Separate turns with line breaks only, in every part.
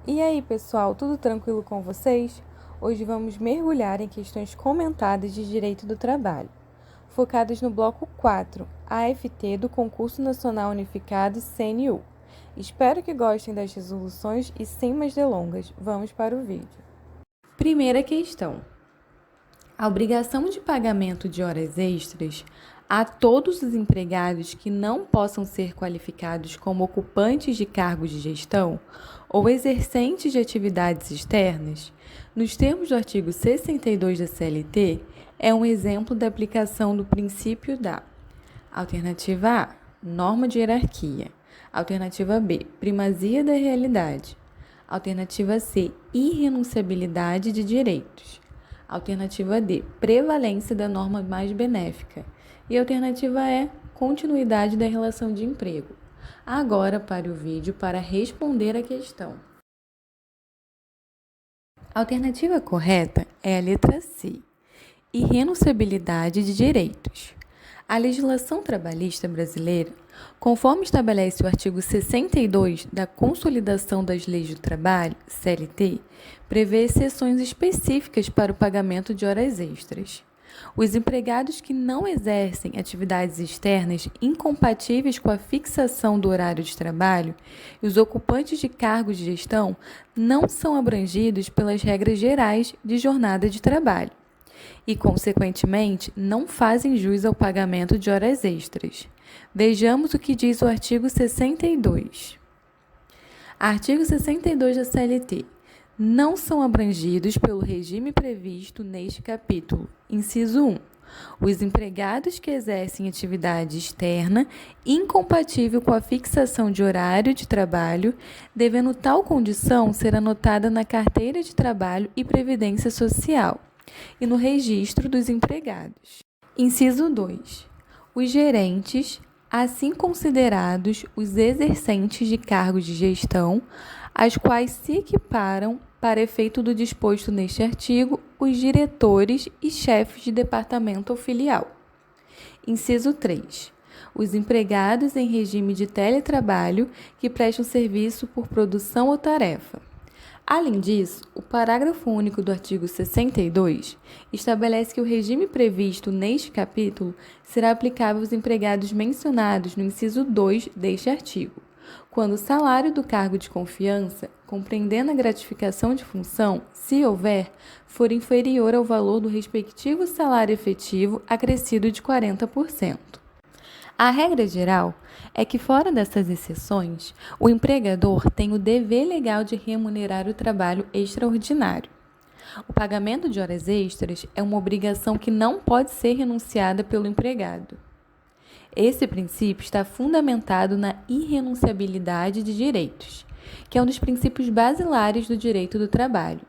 E aí, pessoal, tudo tranquilo com vocês? Hoje vamos mergulhar em questões comentadas de direito do trabalho, focadas no bloco 4, AFT do Concurso Nacional Unificado CNU. Espero que gostem das resoluções e, sem mais delongas, vamos para o vídeo. Primeira questão. A obrigação de pagamento de horas extras a todos os empregados que não possam ser qualificados como ocupantes de cargos de gestão ou exercentes de atividades externas, nos termos do artigo 62 da CLT, é um exemplo da aplicação do princípio da alternativa A, norma de hierarquia; alternativa B, primazia da realidade; alternativa C, irrenunciabilidade de direitos; alternativa D, prevalência da norma mais benéfica; e alternativa E, continuidade da relação de emprego. Agora pare o vídeo para responder a questão. A alternativa correta é a letra C, irrenunciabilidade de direitos. A legislação trabalhista brasileira, conforme estabelece o artigo 62 da Consolidação das Leis do Trabalho, CLT, prevê exceções específicas para o pagamento de horas extras. Os empregados que não exercem atividades externas incompatíveis com a fixação do horário de trabalho e os ocupantes de cargos de gestão não são abrangidos pelas regras gerais de jornada de trabalho e, consequentemente, não fazem jus ao pagamento de horas extras. Vejamos o que diz o artigo 62. Artigo 62 da CLT. Não são abrangidos pelo regime previsto neste capítulo. Inciso 1. Os empregados que exercem atividade externa incompatível com a fixação de horário de trabalho, devendo tal condição ser anotada na carteira de trabalho e previdência social e no registro dos empregados. Inciso 2. Os gerentes, assim considerados os exercentes de cargos de gestão, às quais se equiparam, para efeito do disposto neste artigo, os diretores e chefes de departamento ou filial. Inciso 3. Os empregados em regime de teletrabalho que prestam serviço por produção ou tarefa. Além disso, o parágrafo único do artigo 62 estabelece que o regime previsto neste capítulo será aplicável aos empregados mencionados no inciso 2 deste artigo, quando o salário do cargo de confiança, compreendendo a gratificação de função, se houver, for inferior ao valor do respectivo salário efetivo acrescido de 40%. A regra geral é que, fora dessas exceções, o empregador tem o dever legal de remunerar o trabalho extraordinário. O pagamento de horas extras é uma obrigação que não pode ser renunciada pelo empregado. Esse princípio está fundamentado na irrenunciabilidade de direitos, que é um dos princípios basilares do direito do trabalho.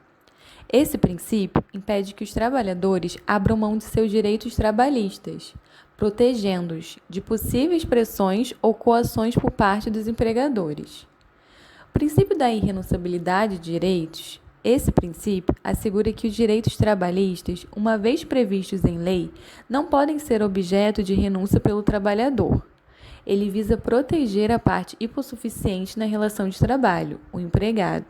Esse princípio impede que os trabalhadores abram mão de seus direitos trabalhistas, protegendo-os de possíveis pressões ou coações por parte dos empregadores. O princípio da irrenunciabilidade de direitos. Esse princípio assegura que os direitos trabalhistas, uma vez previstos em lei, não podem ser objeto de renúncia pelo trabalhador. Ele visa proteger a parte hipossuficiente na relação de trabalho, o empregado,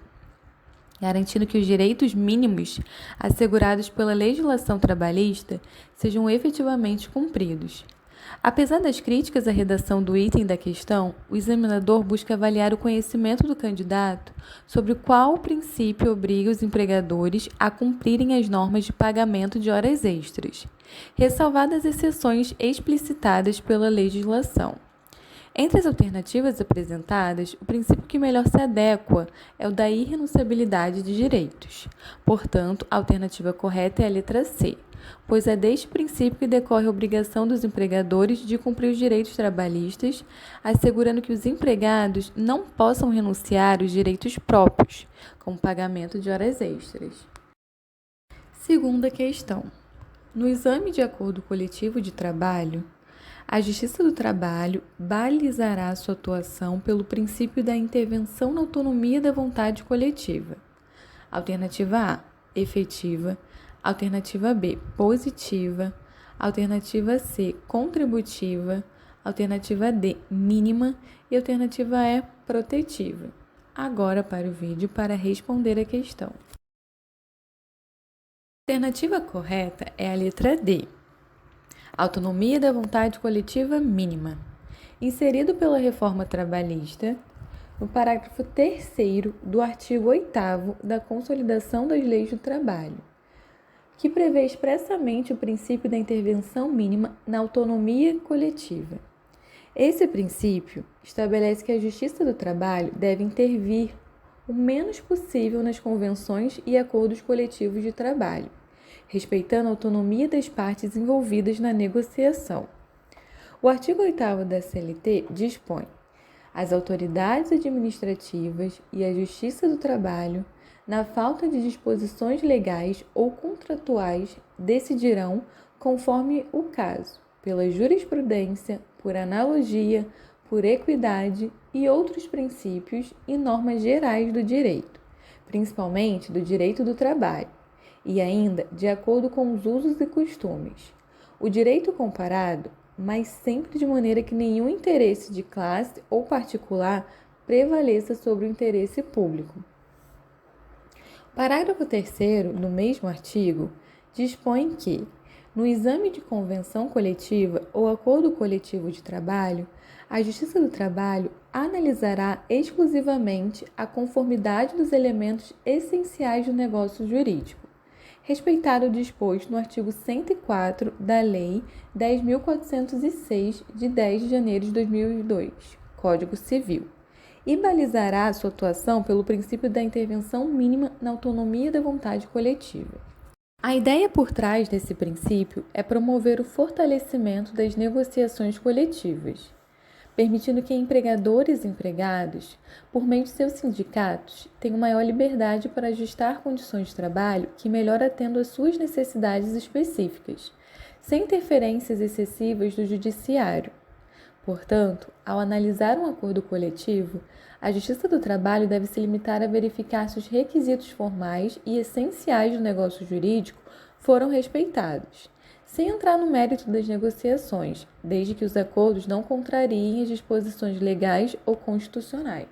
garantindo que os direitos mínimos assegurados pela legislação trabalhista sejam efetivamente cumpridos. Apesar das críticas à redação do item da questão, o examinador busca avaliar o conhecimento do candidato sobre qual princípio obriga os empregadores a cumprirem as normas de pagamento de horas extras, ressalvadas exceções explicitadas pela legislação. Entre as alternativas apresentadas, o princípio que melhor se adequa é o da irrenunciabilidade de direitos. Portanto, a alternativa correta é a letra C, pois é deste princípio que decorre a obrigação dos empregadores de cumprir os direitos trabalhistas, assegurando que os empregados não possam renunciar os direitos próprios, como pagamento de horas extras. Segunda questão. No exame de acordo coletivo de trabalho, a Justiça do Trabalho balizará sua atuação pelo princípio da intervenção na autonomia da vontade coletiva. Alternativa A, efetiva. Alternativa B, positiva. Alternativa C, contributiva. Alternativa D, mínima. E alternativa E, protetiva. Agora para o vídeo para responder a questão. A alternativa correta é a letra D. Autonomia da vontade coletiva mínima. Inserido pela reforma trabalhista, no parágrafo 3º do artigo 8º da Consolidação das Leis do Trabalho, que prevê expressamente o princípio da intervenção mínima na autonomia coletiva. Esse princípio estabelece que a Justiça do Trabalho deve intervir o menos possível nas convenções e acordos coletivos de trabalho, respeitando a autonomia das partes envolvidas na negociação. O artigo 8º da CLT dispõe: as autoridades administrativas e a Justiça do Trabalho, na falta de disposições legais ou contratuais, decidirão, conforme o caso, pela jurisprudência, por analogia, por equidade e outros princípios e normas gerais do direito, principalmente do direito do trabalho, e ainda de acordo com os usos e costumes. O direito comparado, mas sempre de maneira que nenhum interesse de classe ou particular prevaleça sobre o interesse público. Parágrafo 3º do mesmo artigo dispõe que, no exame de convenção coletiva ou acordo coletivo de trabalho, a Justiça do Trabalho analisará exclusivamente a conformidade dos elementos essenciais do negócio jurídico, respeitado o disposto no artigo 104 da Lei 10.406, de 10 de janeiro de 2002, Código Civil, e balizará sua atuação pelo princípio da intervenção mínima na autonomia da vontade coletiva. A ideia por trás desse princípio é promover o fortalecimento das negociações coletivas, permitindo que empregadores e empregados, por meio de seus sindicatos, tenham maior liberdade para ajustar condições de trabalho que melhor atendam às suas necessidades específicas, sem interferências excessivas do judiciário. Portanto, ao analisar um acordo coletivo, a Justiça do Trabalho deve se limitar a verificar se os requisitos formais e essenciais do negócio jurídico foram respeitados, sem entrar no mérito das negociações, desde que os acordos não contrariem as disposições legais ou constitucionais.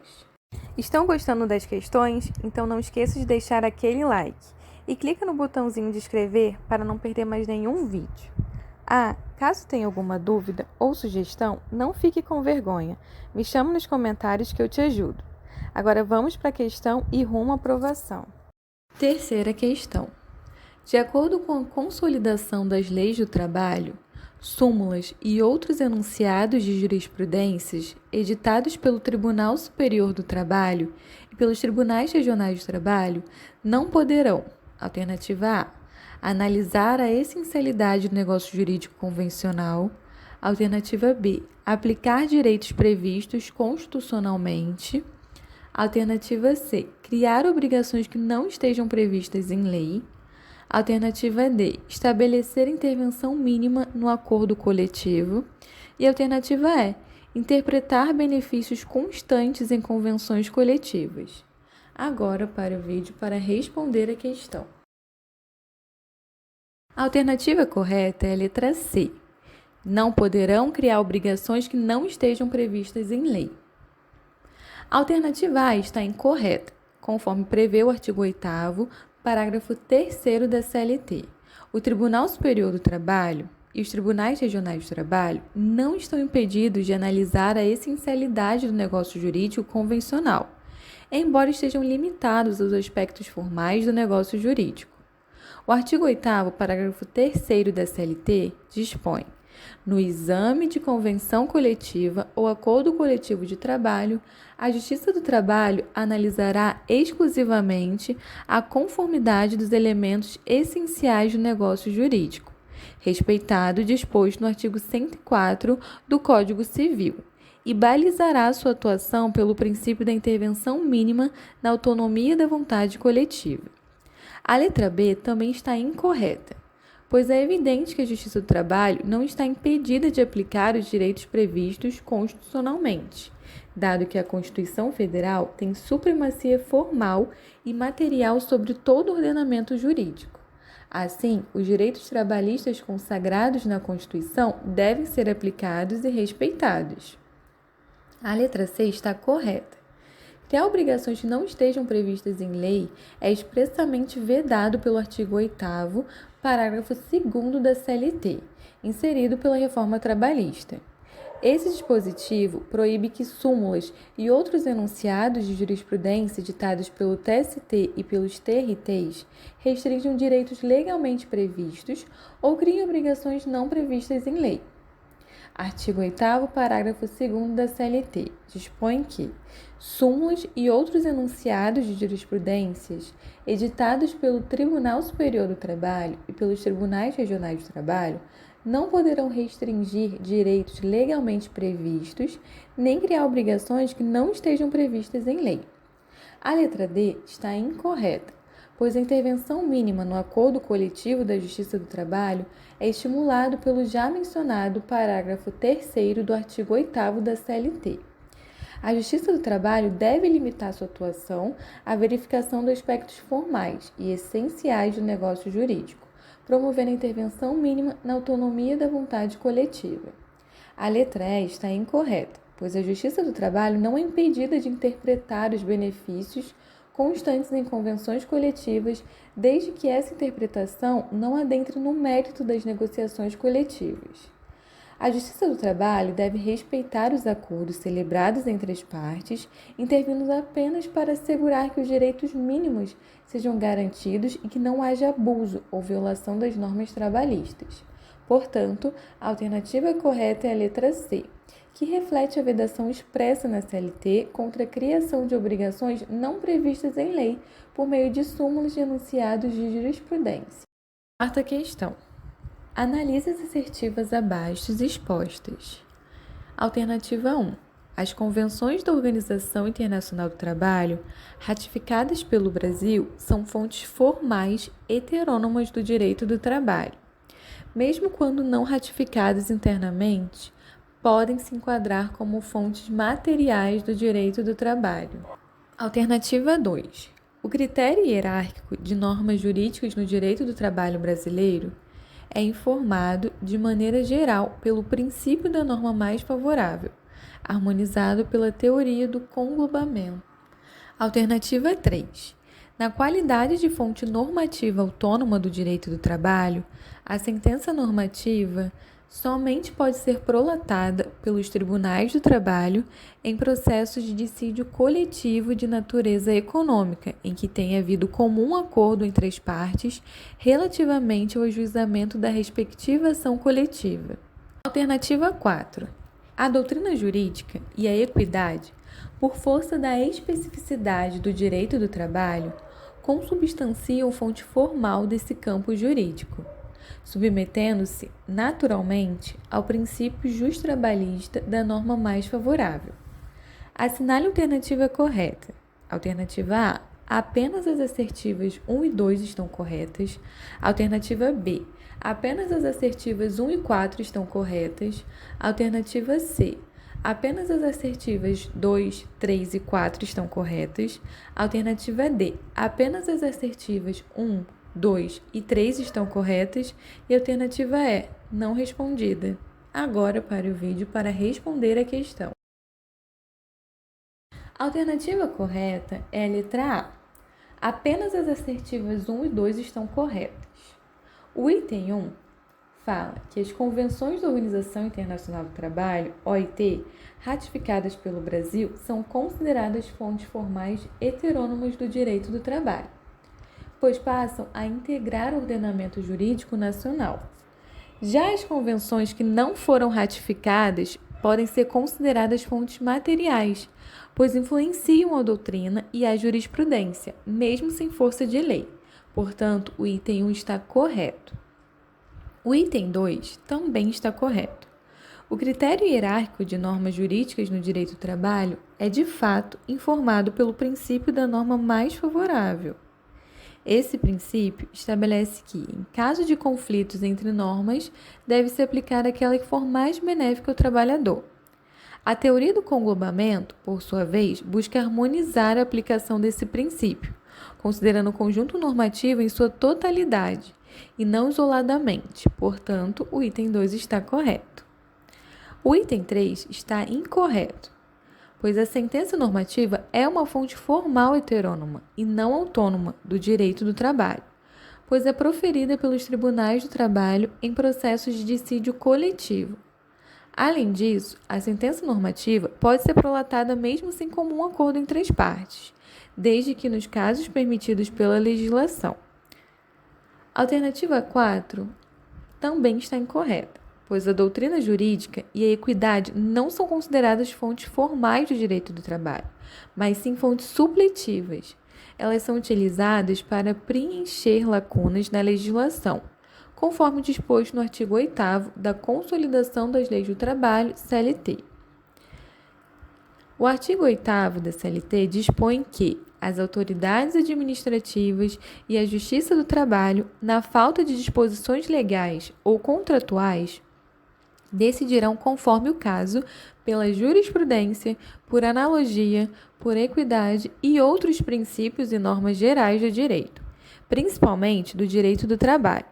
Estão gostando das questões? Então não esqueça de deixar aquele like e clica no botãozinho de inscrever para não perder mais nenhum vídeo. Caso tenha alguma dúvida ou sugestão, não fique com vergonha. Me chame nos comentários que eu te ajudo. Agora vamos para a questão e rumo à aprovação. Terceira questão. De acordo com a consolidação das leis do trabalho, súmulas e outros enunciados de jurisprudências editados pelo Tribunal Superior do Trabalho e pelos Tribunais Regionais do Trabalho não poderão, alternativa A, analisar a essencialidade do negócio jurídico convencional, alternativa B, aplicar direitos previstos constitucionalmente, alternativa C, criar obrigações que não estejam previstas em lei, alternativa D, estabelecer intervenção mínima no acordo coletivo. E alternativa E, interpretar benefícios constantes em convenções coletivas. Agora para o vídeo para responder a questão. A alternativa correta é a letra C. Não poderão criar obrigações que não estejam previstas em lei. A alternativa A está incorreta, conforme prevê o artigo 8º, parágrafo 3º da CLT. O Tribunal Superior do Trabalho e os Tribunais Regionais do Trabalho não estão impedidos de analisar a essencialidade do negócio jurídico convencional, embora estejam limitados aos aspectos formais do negócio jurídico. O artigo 8º, parágrafo 3º da CLT dispõe: no exame de convenção coletiva ou acordo coletivo de trabalho, a Justiça do Trabalho analisará exclusivamente a conformidade dos elementos essenciais do negócio jurídico, respeitado o disposto no artigo 104 do Código Civil, e balizará sua atuação pelo princípio da intervenção mínima na autonomia da vontade coletiva. A letra B também está incorreta, pois é evidente que a Justiça do Trabalho não está impedida de aplicar os direitos previstos constitucionalmente, dado que a Constituição Federal tem supremacia formal e material sobre todo o ordenamento jurídico. Assim, os direitos trabalhistas consagrados na Constituição devem ser aplicados e respeitados. A letra C está correta. Criar obrigações que não estejam previstas em lei é expressamente vedado pelo artigo 8º, parágrafo 2º da CLT, inserido pela reforma trabalhista. Esse dispositivo proíbe que súmulas e outros enunciados de jurisprudência ditados pelo TST e pelos TRTs restringam direitos legalmente previstos ou criem obrigações não previstas em lei. Artigo 8º, parágrafo 2º da CLT, dispõe que súmulas e outros enunciados de jurisprudências editados pelo Tribunal Superior do Trabalho e pelos Tribunais Regionais do Trabalho não poderão restringir direitos legalmente previstos, nem criar obrigações que não estejam previstas em lei. A letra D está incorreta, pois a intervenção mínima no acordo coletivo da Justiça do Trabalho é estimulado pelo já mencionado parágrafo 3º do artigo 8º da CLT. A Justiça do Trabalho deve limitar sua atuação à verificação dos aspectos formais e essenciais do negócio jurídico, promovendo a intervenção mínima na autonomia da vontade coletiva. A letra E está incorreta, pois a Justiça do Trabalho não é impedida de interpretar os benefícios constantes em convenções coletivas, desde que essa interpretação não adentre no mérito das negociações coletivas. A Justiça do Trabalho deve respeitar os acordos celebrados entre as partes, intervindo apenas para assegurar que os direitos mínimos sejam garantidos e que não haja abuso ou violação das normas trabalhistas. Portanto, a alternativa correta é a letra C, que reflete a vedação expressa na CLT contra a criação de obrigações não previstas em lei por meio de súmulas de enunciados de jurisprudência. Quarta questão. Analise as assertivas abaixo expostas. Alternativa 1. As convenções da Organização Internacional do Trabalho, ratificadas pelo Brasil, são fontes formais heterônomas do direito do trabalho. Mesmo quando não ratificadas internamente, podem se enquadrar como fontes materiais do direito do trabalho. Alternativa 2. O critério hierárquico de normas jurídicas no direito do trabalho brasileiro é informado, de maneira geral, pelo princípio da norma mais favorável, harmonizado pela teoria do conglobamento. Alternativa 3. Na qualidade de fonte normativa autônoma do direito do trabalho, a sentença normativa somente pode ser prolatada pelos tribunais do trabalho em processos de dissídio coletivo de natureza econômica, em que tenha havido comum acordo entre as partes relativamente ao ajuizamento da respectiva ação coletiva. Alternativa 4. A doutrina jurídica e a equidade, por força da especificidade do direito do trabalho, consubstanciam fonte formal desse campo jurídico, submetendo-se, naturalmente, ao princípio justrabalhista da norma mais favorável. Assinale a alternativa correta. Alternativa A. Apenas as assertivas 1 e 2 estão corretas. Alternativa B. Apenas as assertivas 1 e 4 estão corretas. Alternativa C. Apenas as assertivas 2, 3 e 4 estão corretas. Alternativa D. Apenas as assertivas 1, 2 e 3 estão corretas. E a alternativa E, não respondida. Agora pare o vídeo para responder a questão. A alternativa correta é a letra A. Apenas as assertivas 1 e 2 estão corretas. O item 1 fala que as convenções da Organização Internacional do Trabalho, OIT, ratificadas pelo Brasil, são consideradas fontes formais heterônomas do direito do trabalho, pois passam a integrar o ordenamento jurídico nacional. Já as convenções que não foram ratificadas podem ser consideradas fontes materiais, pois influenciam a doutrina e a jurisprudência, mesmo sem força de lei. Portanto, o item 1 está correto. O item 2 também está correto. O critério hierárquico de normas jurídicas no direito do trabalho é, de fato, informado pelo princípio da norma mais favorável. Esse princípio estabelece que, em caso de conflitos entre normas, deve-se aplicar aquela que for mais benéfica ao trabalhador. A teoria do conglobamento, por sua vez, busca harmonizar a aplicação desse princípio, considerando o conjunto normativo em sua totalidade e não isoladamente. Portanto, o item 2 está correto. O item 3 está incorreto, pois a sentença normativa é uma fonte formal heterônoma e não autônoma do direito do trabalho, pois é proferida pelos tribunais do trabalho em processos de dissídio coletivo. Além disso, a sentença normativa pode ser prolatada mesmo sem comum acordo entre as partes, desde que nos casos permitidos pela legislação. A alternativa 4 também está incorreta, pois a doutrina jurídica e a equidade não são consideradas fontes formais do direito do trabalho, mas sim fontes supletivas. Elas são utilizadas para preencher lacunas na legislação, conforme disposto no artigo 8º da Consolidação das Leis do Trabalho, CLT. O artigo 8º da CLT dispõe que as autoridades administrativas e a Justiça do Trabalho, na falta de disposições legais ou contratuais, decidirão conforme o caso, pela jurisprudência, por analogia, por equidade e outros princípios e normas gerais do direito, principalmente do direito do trabalho,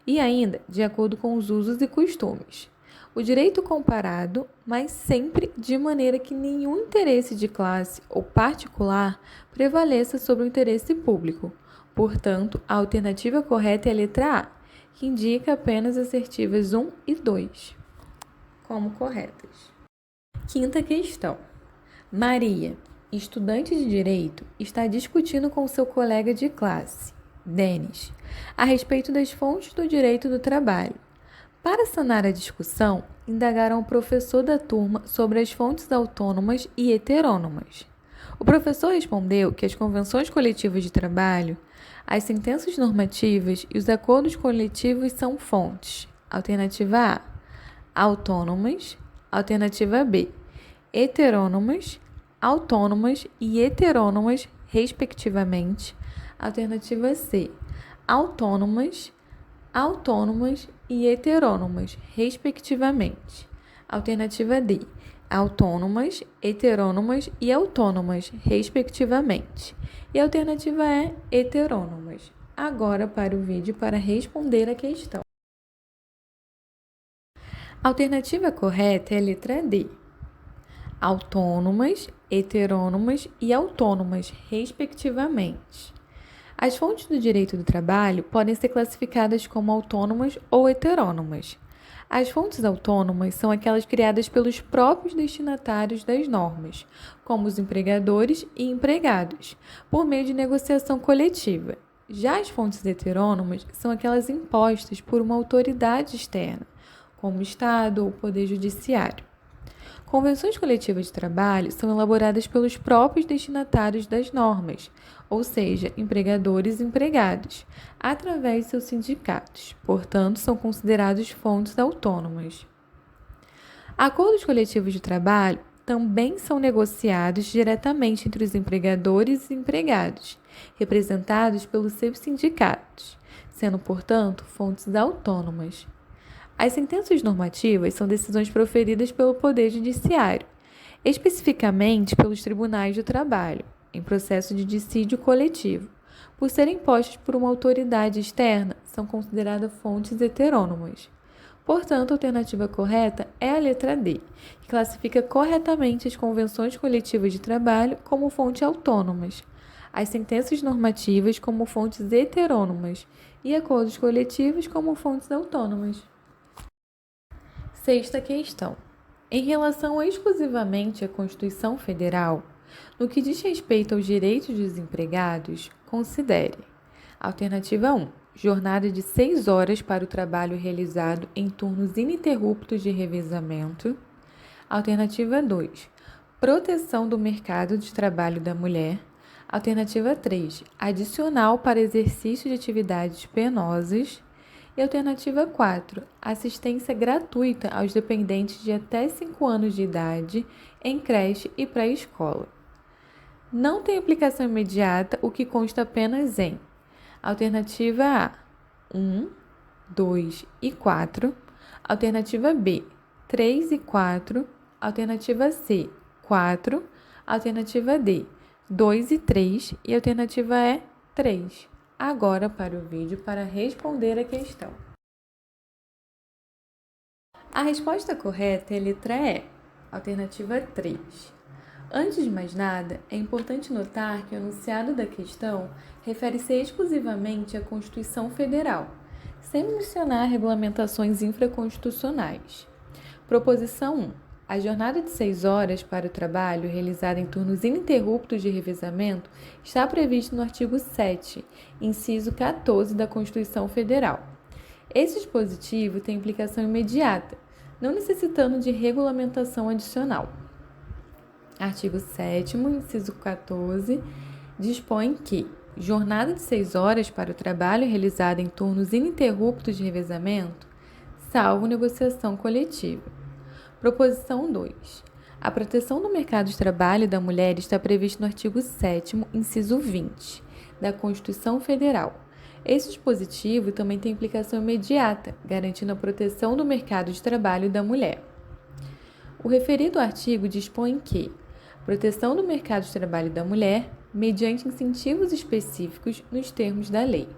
e ainda de acordo com os usos e costumes. O direito comparado, mas sempre de maneira que nenhum interesse de classe ou particular prevaleça sobre o interesse público. Portanto, a alternativa correta é a letra A, que indica apenas assertivas 1 e 2 como corretas. Quinta questão. Maria, estudante de direito, está discutindo com seu colega de classe, Denis, a respeito das fontes do direito do trabalho. Para sanar a discussão, indagaram o professor da turma sobre as fontes autônomas e heterônomas. O professor respondeu que as convenções coletivas de trabalho, as sentenças normativas e os acordos coletivos são fontes. Alternativa A, autônomas. Alternativa B, heterônomas, autônomas e heterônomas, respectivamente. Alternativa C, autônomas e heterônomas, respectivamente. Alternativa D, autônomas, heterônomas e autônomas, respectivamente. E a alternativa E, heterônomas. Agora para o vídeo para responder a questão. A alternativa correta é a letra D. Autônomas, heterônomas e autônomas, respectivamente. As fontes do direito do trabalho podem ser classificadas como autônomas ou heterônomas. As fontes autônomas são aquelas criadas pelos próprios destinatários das normas, como os empregadores e empregados, por meio de negociação coletiva. Já as fontes heterônomas são aquelas impostas por uma autoridade externa, como o Estado ou o Poder Judiciário. Convenções coletivas de trabalho são elaboradas pelos próprios destinatários das normas, ou seja, empregadores e empregados, através de seus sindicatos, portanto, são considerados fontes autônomas. Acordos coletivos de trabalho também são negociados diretamente entre os empregadores e empregados, representados pelos seus sindicatos, sendo, portanto, fontes autônomas. As sentenças normativas são decisões proferidas pelo Poder Judiciário, especificamente pelos tribunais do trabalho, em processo de dissídio coletivo. Por serem impostas por uma autoridade externa, são consideradas fontes heterônomas. Portanto, a alternativa correta é a letra D, que classifica corretamente as convenções coletivas de trabalho como fontes autônomas, as sentenças normativas como fontes heterônomas e acordos coletivos como fontes autônomas. Sexta questão. Em relação exclusivamente à Constituição Federal, no que diz respeito aos direitos dos empregados, considere: alternativa 1, jornada de 6 horas para o trabalho realizado em turnos ininterruptos de revezamento. Alternativa 2, proteção do mercado de trabalho da mulher. Alternativa 3, adicional para exercício de atividades penosas. E alternativa 4, assistência gratuita aos dependentes de até 5 anos de idade em creche e pré-escola. Não tem aplicação imediata, o que consta apenas em alternativa A, 1, 2 e 4, alternativa B, 3 e 4, alternativa C, 4, alternativa D, 2 e 3 e alternativa E, 3. Agora para o vídeo para responder a questão. A resposta correta é a letra E, alternativa 3. Antes de mais nada, é importante notar que o enunciado da questão refere-se exclusivamente à Constituição Federal, sem mencionar regulamentações infraconstitucionais. Proposição 1. A jornada de 6 horas para o trabalho, realizada em turnos ininterruptos de revezamento, está prevista no artigo 7, inciso 14 da Constituição Federal. Esse dispositivo tem implicação imediata, não necessitando de regulamentação adicional. Artigo 7º, inciso 14, dispõe que jornada de 6 horas para o trabalho realizado em turnos ininterruptos de revezamento, salvo negociação coletiva. Proposição 2. A proteção do mercado de trabalho da mulher está prevista no artigo 7º, inciso 20, da Constituição Federal. Esse dispositivo também tem implicação imediata, garantindo a proteção do mercado de trabalho da mulher. O referido artigo dispõe que proteção do mercado de trabalho da mulher, mediante incentivos específicos nos termos da lei.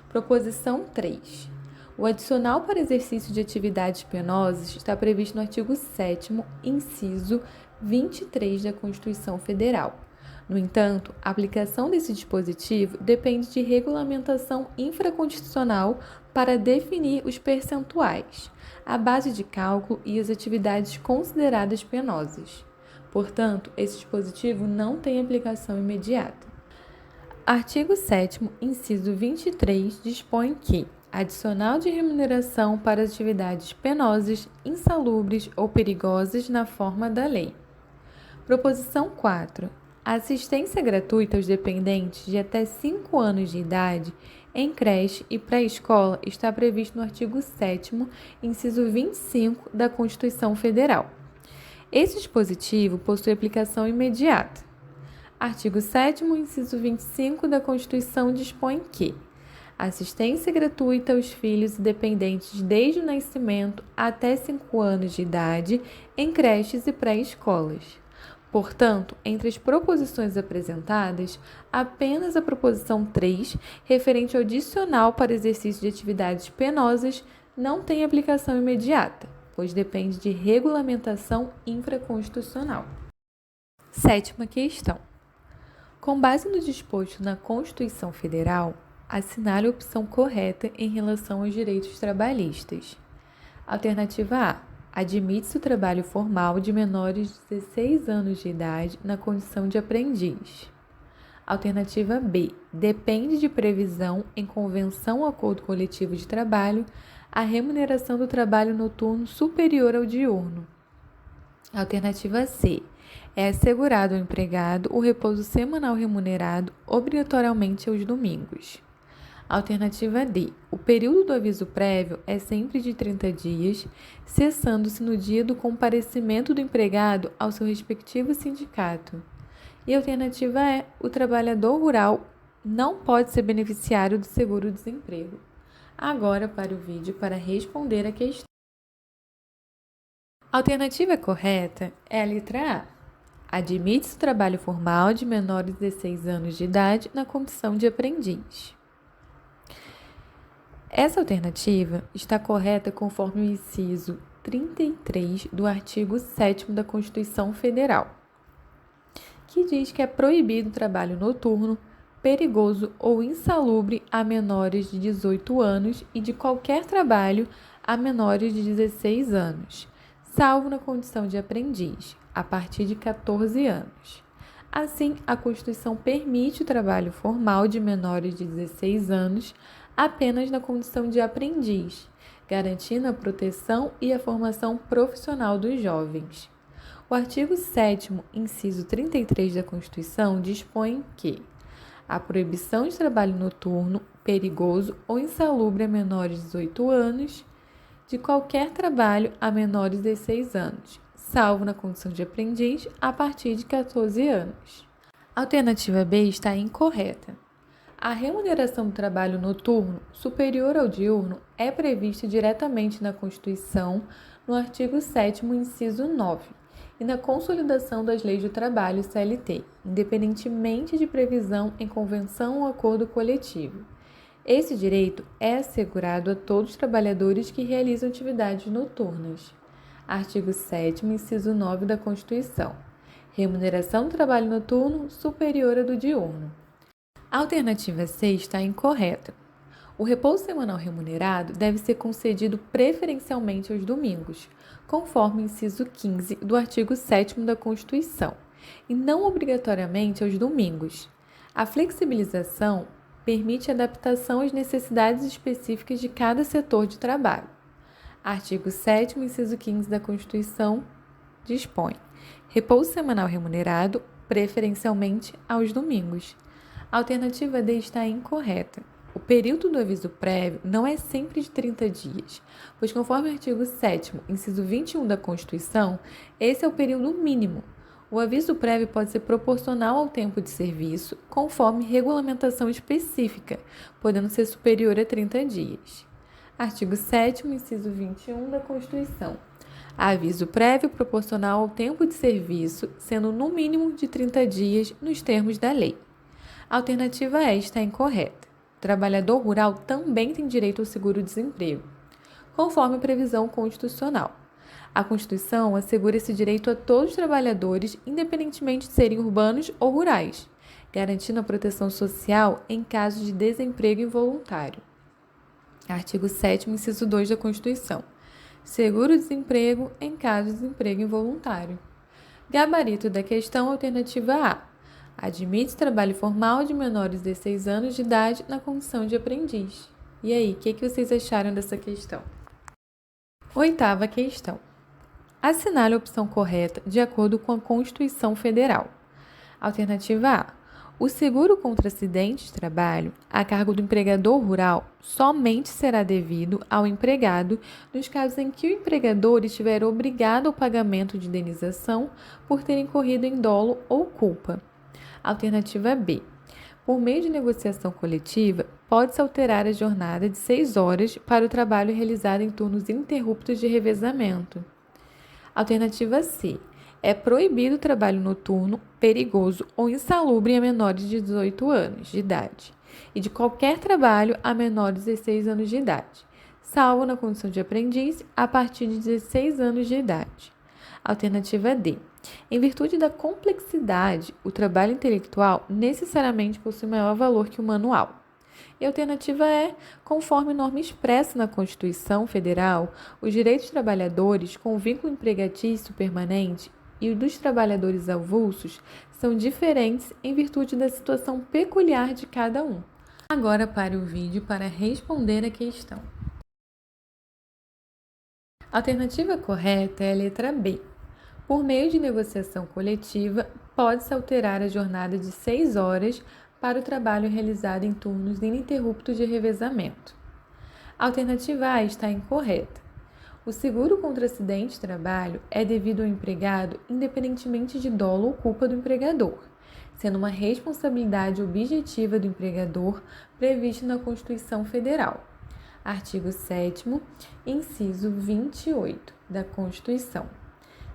Proposição 3. O adicional para exercício de atividades penosas está previsto no artigo 7º, inciso 23 da Constituição Federal. No entanto, a aplicação desse dispositivo depende de regulamentação infraconstitucional para definir os percentuais, a base de cálculo e as atividades consideradas penosas. Portanto, esse dispositivo não tem aplicação imediata. Artigo 7º, inciso 23, dispõe que adicional de remuneração para atividades penosas, insalubres ou perigosas na forma da lei. Proposição 4. A assistência gratuita aos dependentes de até 5 anos de idade em creche e pré-escola está previsto no artigo 7º, inciso 25 da Constituição Federal. Esse dispositivo possui aplicação imediata. Artigo 7º, inciso 25 da Constituição dispõe que assistência gratuita aos filhos e dependentes desde o nascimento até 5 anos de idade em creches e pré-escolas. Portanto, entre as proposições apresentadas, apenas a proposição 3, referente ao adicional para exercício de atividades penosas, não tem aplicação imediata, pois depende de regulamentação infraconstitucional. Sétima questão. Com base no disposto na Constituição Federal, assinale a opção correta em relação aos direitos trabalhistas. Alternativa A. Admite-se o trabalho formal de menores de 16 anos de idade na condição de aprendiz. Alternativa B. Depende de previsão em convenção ou acordo coletivo de trabalho a remuneração do trabalho noturno superior ao diurno. Alternativa C. É assegurado ao empregado o repouso semanal remunerado obrigatoriamente aos domingos. Alternativa D. O período do aviso prévio é sempre de 30 dias, cessando-se no dia do comparecimento do empregado ao seu respectivo sindicato. E a alternativa E. O trabalhador rural não pode ser beneficiário do seguro-desemprego. Agora para o vídeo para responder a questão. A alternativa correta é a letra A. Admite-se o trabalho formal de menores de 16 anos de idade na condição de aprendiz. Essa alternativa está correta conforme o inciso 33 do artigo 7º da Constituição Federal, que diz que é proibido o trabalho noturno, perigoso ou insalubre a menores de 18 anos e de qualquer trabalho a menores de 16 anos, salvo na condição de aprendiz, a partir de 14 anos. Assim, a Constituição permite o trabalho formal de menores de 16 anos apenas na condição de aprendiz, garantindo a proteção e a formação profissional dos jovens. O artigo 7º, inciso 33 da Constituição dispõe que a proibição de trabalho noturno, perigoso ou insalubre a menores de 18 anos, de qualquer trabalho a menores de 16 anos, salvo na condição de aprendiz a partir de 14 anos. A alternativa B está incorreta. A remuneração do trabalho noturno superior ao diurno é prevista diretamente na Constituição, no artigo 7º, inciso 9, e na Consolidação das Leis do Trabalho, CLT, independentemente de previsão em convenção ou acordo coletivo. Esse direito é assegurado a todos os trabalhadores que realizam atividades noturnas. Artigo 7º, inciso 9 da Constituição. Remuneração do trabalho noturno superior à do diurno. A alternativa C está incorreta. O repouso semanal remunerado deve ser concedido preferencialmente aos domingos, conforme o inciso 15 do artigo 7º da Constituição, e não obrigatoriamente aos domingos. A flexibilização permite adaptação às necessidades específicas de cada setor de trabalho. Artigo 7º, inciso 15 da Constituição, dispõe: repouso semanal remunerado, preferencialmente aos domingos. A alternativa D está incorreta. O período do aviso prévio não é sempre de 30 dias, pois, conforme o artigo 7º, inciso 21 da Constituição, esse é o período mínimo. O aviso prévio pode ser proporcional ao tempo de serviço, conforme regulamentação específica, podendo ser superior a 30 dias. Artigo 7º, inciso 21 da Constituição. Aviso prévio proporcional ao tempo de serviço, sendo no mínimo de 30 dias nos termos da lei. A alternativa E está incorreta. O trabalhador rural também tem direito ao seguro-desemprego, conforme a previsão constitucional. A Constituição assegura esse direito a todos os trabalhadores, independentemente de serem urbanos ou rurais, garantindo a proteção social em caso de desemprego involuntário. Artigo 7º, inciso 2 da Constituição. Seguro-desemprego em caso de desemprego involuntário. Gabarito da questão, alternativa A. Admite trabalho formal de menores de 16 anos de idade na condição de aprendiz. E aí, o que vocês acharam dessa questão? Oitava questão. Assinale a opção correta de acordo com a Constituição Federal. Alternativa A. O seguro contra acidente de trabalho, a cargo do empregador rural, somente será devido ao empregado nos casos em que o empregador estiver obrigado ao pagamento de indenização por ter incorrido em dolo ou culpa. Alternativa B. Por meio de negociação coletiva, pode-se alterar a jornada de 6 horas para o trabalho realizado em turnos ininterruptos de revezamento. Alternativa C. É proibido o trabalho noturno, perigoso ou insalubre a menores de 18 anos de idade e de qualquer trabalho a menores de 16 anos de idade, salvo na condição de aprendiz a partir de 16 anos de idade. Alternativa D. Em virtude da complexidade, o trabalho intelectual necessariamente possui maior valor que o manual. E a alternativa E, conforme norma expressa na Constituição Federal, os direitos dos trabalhadores com vínculo empregatício permanente e os dos trabalhadores avulsos são diferentes em virtude da situação peculiar de cada um. Agora pare o vídeo para responder a questão. A alternativa correta é a letra B. Por meio de negociação coletiva, pode-se alterar a jornada de 6 horas para o trabalho realizado em turnos ininterruptos de revezamento. A alternativa A está incorreta. O seguro contra acidente de trabalho é devido ao empregado independentemente de dolo ou culpa do empregador, sendo uma responsabilidade objetiva do empregador prevista na Constituição Federal. Artigo 7º, inciso 28 da Constituição.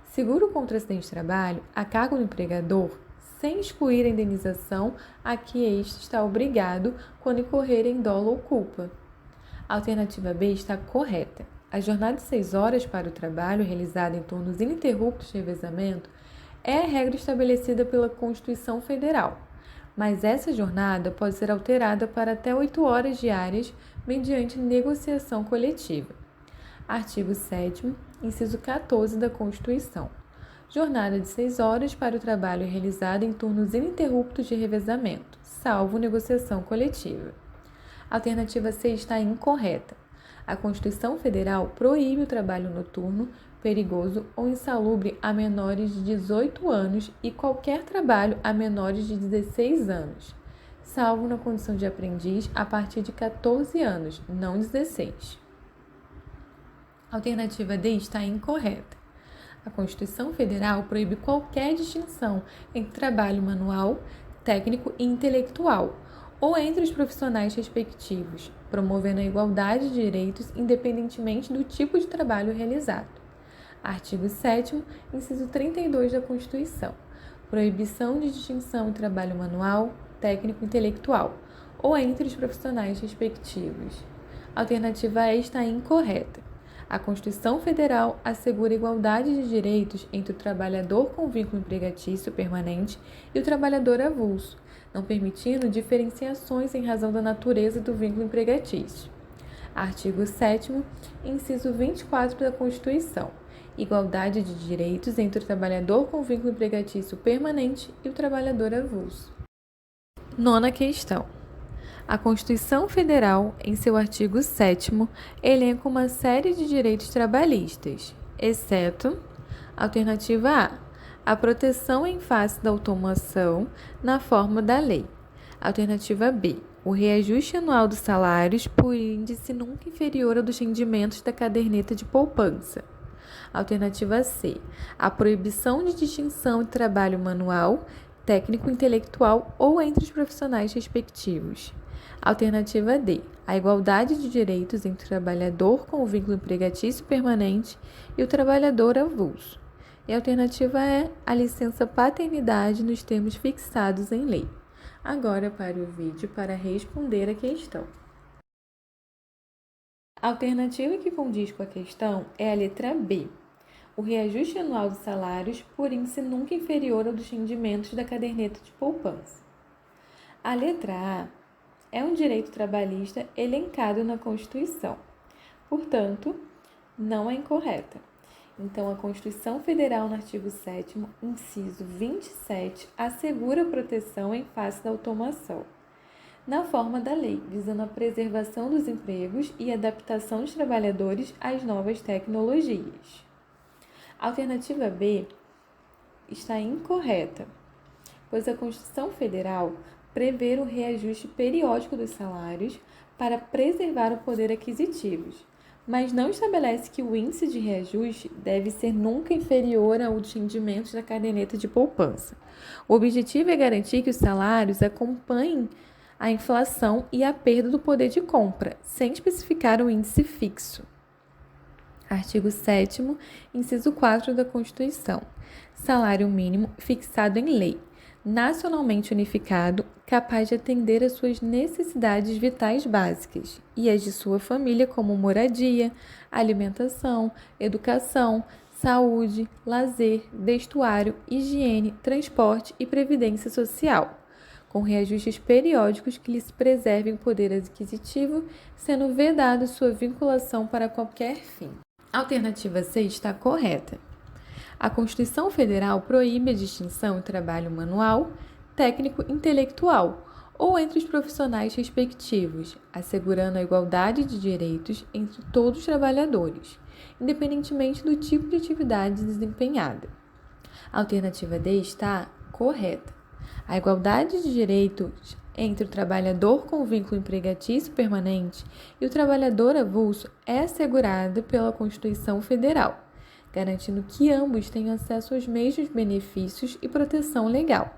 Seguro contra acidente de trabalho a cargo do empregador, sem excluir a indenização a que este está obrigado quando incorrer em dolo ou culpa. A alternativa B está correta. A jornada de 6 horas para o trabalho realizado em turnos ininterruptos de revezamento é a regra estabelecida pela Constituição Federal, mas essa jornada pode ser alterada para até 8 horas diárias mediante negociação coletiva. Artigo 7º, inciso 14 da Constituição. Jornada de 6 horas para o trabalho realizado em turnos ininterruptos de revezamento, salvo negociação coletiva. A alternativa C está incorreta. A Constituição Federal proíbe o trabalho noturno, perigoso ou insalubre a menores de 18 anos e qualquer trabalho a menores de 16 anos, salvo na condição de aprendiz a partir de 14 anos, não 16. A alternativa D está incorreta. A Constituição Federal proíbe qualquer distinção entre trabalho manual, técnico e intelectual, ou entre os profissionais respectivos, promovendo a igualdade de direitos independentemente do tipo de trabalho realizado. Artigo 7º, inciso 32 da Constituição. Proibição de distinção entre trabalho manual, técnico e intelectual, ou entre os profissionais respectivos. A alternativa E está incorreta. A Constituição Federal assegura igualdade de direitos entre o trabalhador com vínculo empregatício permanente e o trabalhador avulso, não permitindo diferenciações em razão da natureza do vínculo empregatício. Artigo 7º, inciso 24 da Constituição. Igualdade de direitos entre o trabalhador com vínculo empregatício permanente e o trabalhador avulso. Nona questão. A Constituição Federal, em seu artigo 7º, elenca uma série de direitos trabalhistas, exceto: alternativa A proteção em face da automação na forma da lei. Alternativa B, o reajuste anual dos salários por índice nunca inferior ao dos rendimentos da caderneta de poupança. Alternativa C, a proibição de distinção de trabalho manual, técnico, intelectual ou entre os profissionais respectivos. Alternativa D, a igualdade de direitos entre o trabalhador com o vínculo empregatício permanente e o trabalhador avulso. E a alternativa E, a licença paternidade nos termos fixados em lei. Agora para o vídeo para responder a questão. A alternativa que condiz com a questão é a letra B, o reajuste anual dos salários por índice nunca inferior ao dos rendimentos da caderneta de poupança. A letra A é um direito trabalhista elencado na Constituição, portanto, não é incorreta. Então, a Constituição Federal, no artigo 7º, inciso 27, assegura a proteção em face da automação, na forma da lei, visando a preservação dos empregos e adaptação dos trabalhadores às novas tecnologias. A alternativa B está incorreta, pois a Constituição Federal prevê o reajuste periódico dos salários para preservar o poder aquisitivo, mas não estabelece que o índice de reajuste deve ser nunca inferior ao dos rendimentos da caderneta de poupança. O objetivo é garantir que os salários acompanhem a inflação e a perda do poder de compra, sem especificar um índice fixo. Artigo 7º, inciso 4 da Constituição. Salário mínimo fixado em lei, nacionalmente unificado, capaz de atender às suas necessidades vitais básicas e as de sua família, como moradia, alimentação, educação, saúde, lazer, vestuário, higiene, transporte e previdência social, com reajustes periódicos que lhes preservem o poder aquisitivo, sendo vedado sua vinculação para qualquer fim. A alternativa C está correta. A Constituição Federal proíbe a distinção entre trabalho manual, técnico, intelectual ou entre os profissionais respectivos, assegurando a igualdade de direitos entre todos os trabalhadores, independentemente do tipo de atividade desempenhada. A alternativa D está correta. A igualdade de direitos entre o trabalhador com vínculo empregatício permanente e o trabalhador avulso é assegurada pela Constituição Federal, garantindo que ambos tenham acesso aos mesmos benefícios e proteção legal.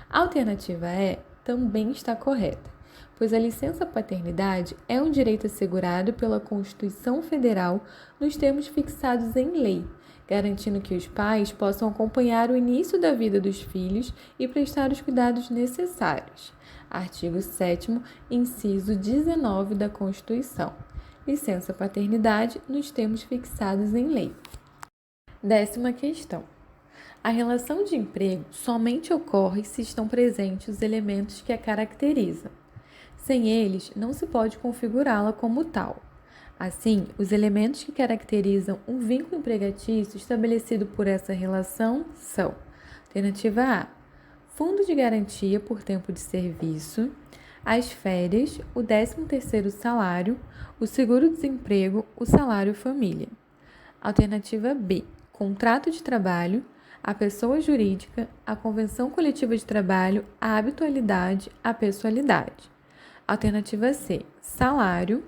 A alternativa E também está correta, pois a licença paternidade é um direito assegurado pela Constituição Federal nos termos fixados em lei, garantindo que os pais possam acompanhar o início da vida dos filhos e prestar os cuidados necessários. Artigo 7º, inciso 19 da Constituição. Licença paternidade nos termos fixados em lei. 10ª questão. A relação de emprego somente ocorre se estão presentes os elementos que a caracterizam. Sem eles, não se pode configurá-la como tal. Assim, os elementos que caracterizam um vínculo empregatício estabelecido por essa relação são: alternativa A, fundo de garantia por tempo de serviço, as férias, o 13º salário, o seguro-desemprego, o salário família. Alternativa B, contrato de trabalho, a pessoa jurídica, a convenção coletiva de trabalho, a habitualidade, a pessoalidade. Alternativa C, salário,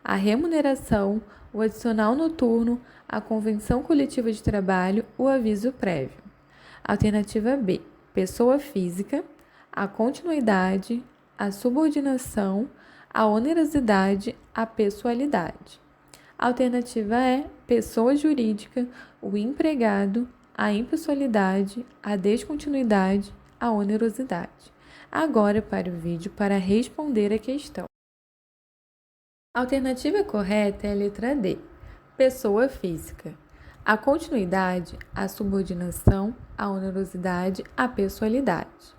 a remuneração, o adicional noturno, a convenção coletiva de trabalho, o aviso prévio. Alternativa B, pessoa física, a continuidade, a subordinação, a onerosidade, a pessoalidade. Alternativa E, pessoa jurídica, o empregado, a impessoalidade, a descontinuidade, a onerosidade. Agora para o vídeo para responder a questão. A alternativa correta é a letra D, pessoa física. A continuidade, a subordinação, a onerosidade, a pessoalidade.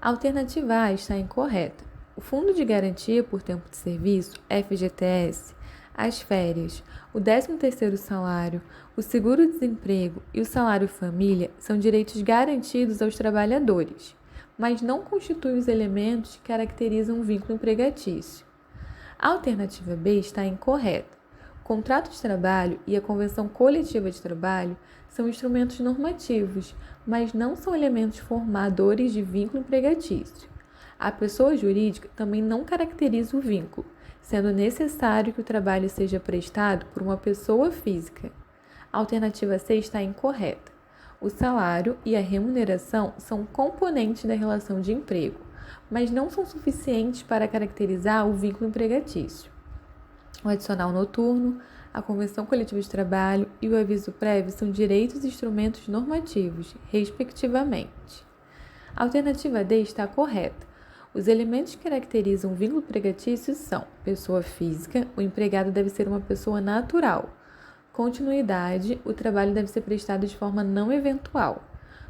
A alternativa A está incorreta. O Fundo de Garantia por Tempo de Serviço, FGTS, as férias, o 13º salário, o seguro-desemprego e o salário-família são direitos garantidos aos trabalhadores, mas não constituem os elementos que caracterizam um vínculo empregatício. A alternativa B está incorreta. O contrato de trabalho e a convenção coletiva de trabalho são instrumentos normativos, mas não são elementos formadores de vínculo empregatício. A pessoa jurídica também não caracteriza o vínculo, sendo necessário que o trabalho seja prestado por uma pessoa física. A alternativa C está incorreta. O salário e a remuneração são componentes da relação de emprego, mas não são suficientes para caracterizar o vínculo empregatício. O adicional noturno, a convenção coletiva de trabalho e o aviso prévio são direitos e instrumentos normativos, respectivamente. A alternativa D está correta. Os elementos que caracterizam o vínculo empregatício são pessoa física, o empregado deve ser uma pessoa natural. Continuidade, o trabalho deve ser prestado de forma não eventual.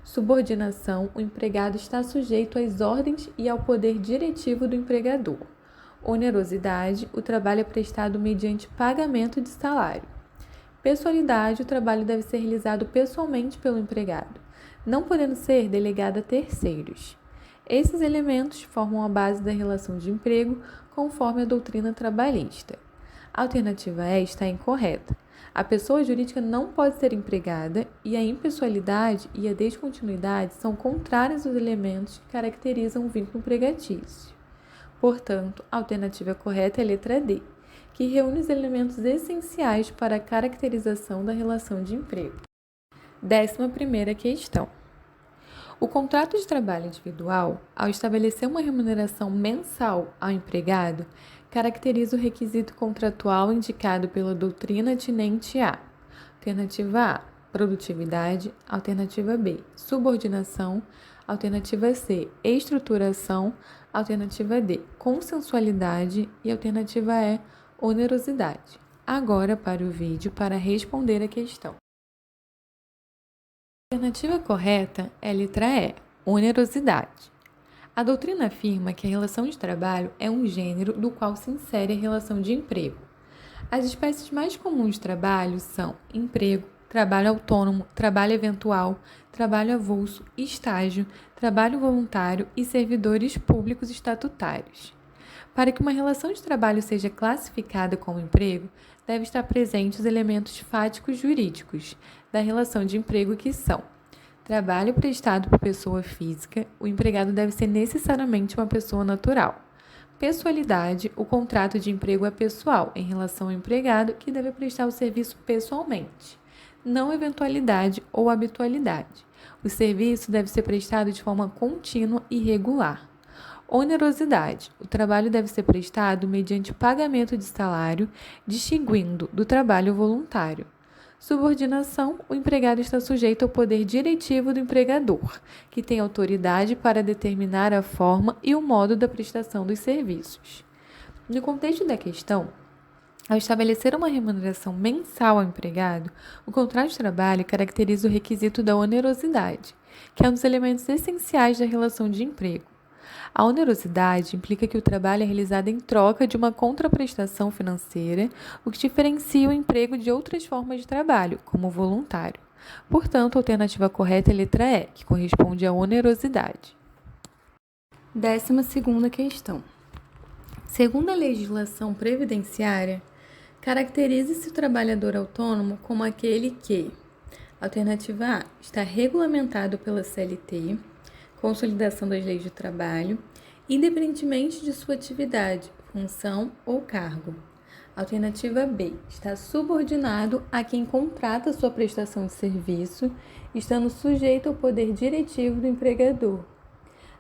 Subordinação, o empregado está sujeito às ordens e ao poder diretivo do empregador. Onerosidade, o trabalho é prestado mediante pagamento de salário. Pessoalidade, o trabalho deve ser realizado pessoalmente pelo empregado, não podendo ser delegado a terceiros. Esses elementos formam a base da relação de emprego conforme a doutrina trabalhista. A alternativa E está incorreta. A pessoa jurídica não pode ser empregada e a impessoalidade e a descontinuidade são contrários aos elementos que caracterizam o vínculo empregatício. Portanto, a alternativa correta é a letra D, que reúne os elementos essenciais para a caracterização da relação de emprego. 11ª questão. O contrato de trabalho individual, ao estabelecer uma remuneração mensal ao empregado, caracteriza o requisito contratual indicado pela doutrina atinente a: alternativa A, produtividade; alternativa B, subordinação; alternativa C, estruturação; alternativa D, consensualidade; e alternativa E, onerosidade. Agora para o vídeo para responder a questão. A alternativa correta é a letra E, onerosidade. A doutrina afirma que a relação de trabalho é um gênero do qual se insere a relação de emprego. As espécies mais comuns de trabalho são emprego, trabalho autônomo, trabalho eventual, trabalho avulso, estágio, trabalho voluntário e servidores públicos estatutários. Para que uma relação de trabalho seja classificada como emprego, deve estar presentes os elementos fáticos jurídicos da relação de emprego que são: trabalho prestado por pessoa física, o empregado deve ser necessariamente uma pessoa natural. Pessoalidade, o contrato de emprego é pessoal em relação ao empregado que deve prestar o serviço pessoalmente. Não eventualidade ou habitualidade. O serviço deve ser prestado de forma contínua e regular. Onerosidade. O trabalho deve ser prestado mediante pagamento de salário, distinguindo do trabalho voluntário. Subordinação. O empregado está sujeito ao poder diretivo do empregador, que tem autoridade para determinar a forma e o modo da prestação dos serviços. No contexto da questão, ao estabelecer uma remuneração mensal ao empregado, o contrato de trabalho caracteriza o requisito da onerosidade, que é um dos elementos essenciais da relação de emprego. A onerosidade implica que o trabalho é realizado em troca de uma contraprestação financeira, o que diferencia o emprego de outras formas de trabalho, como o voluntário. Portanto, a alternativa correta é a letra E, que corresponde à onerosidade. 12ª questão. Segundo a legislação previdenciária, caracteriza-se o trabalhador autônomo como aquele que: alternativa A, está regulamentado pela CLT, Consolidação das Leis do Trabalho, independentemente de sua atividade, função ou cargo. Alternativa B, está subordinado a quem contrata sua prestação de serviço, estando sujeito ao poder diretivo do empregador.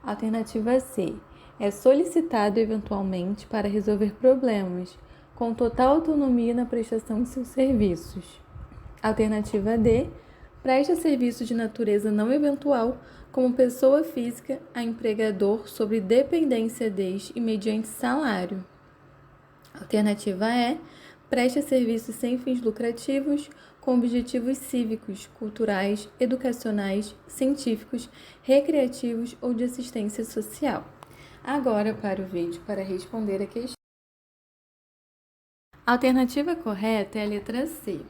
Alternativa C, é solicitado eventualmente para resolver problemas, com total autonomia na prestação de seus serviços. Alternativa D, presta serviço de natureza não eventual como pessoa física a empregador sobre dependência deste e mediante salário. Alternativa E, Presta serviços sem fins lucrativos, com objetivos cívicos, culturais, educacionais, científicos, recreativos ou de assistência social. Agora para o vídeo para responder a questão. A alternativa correta é a letra C.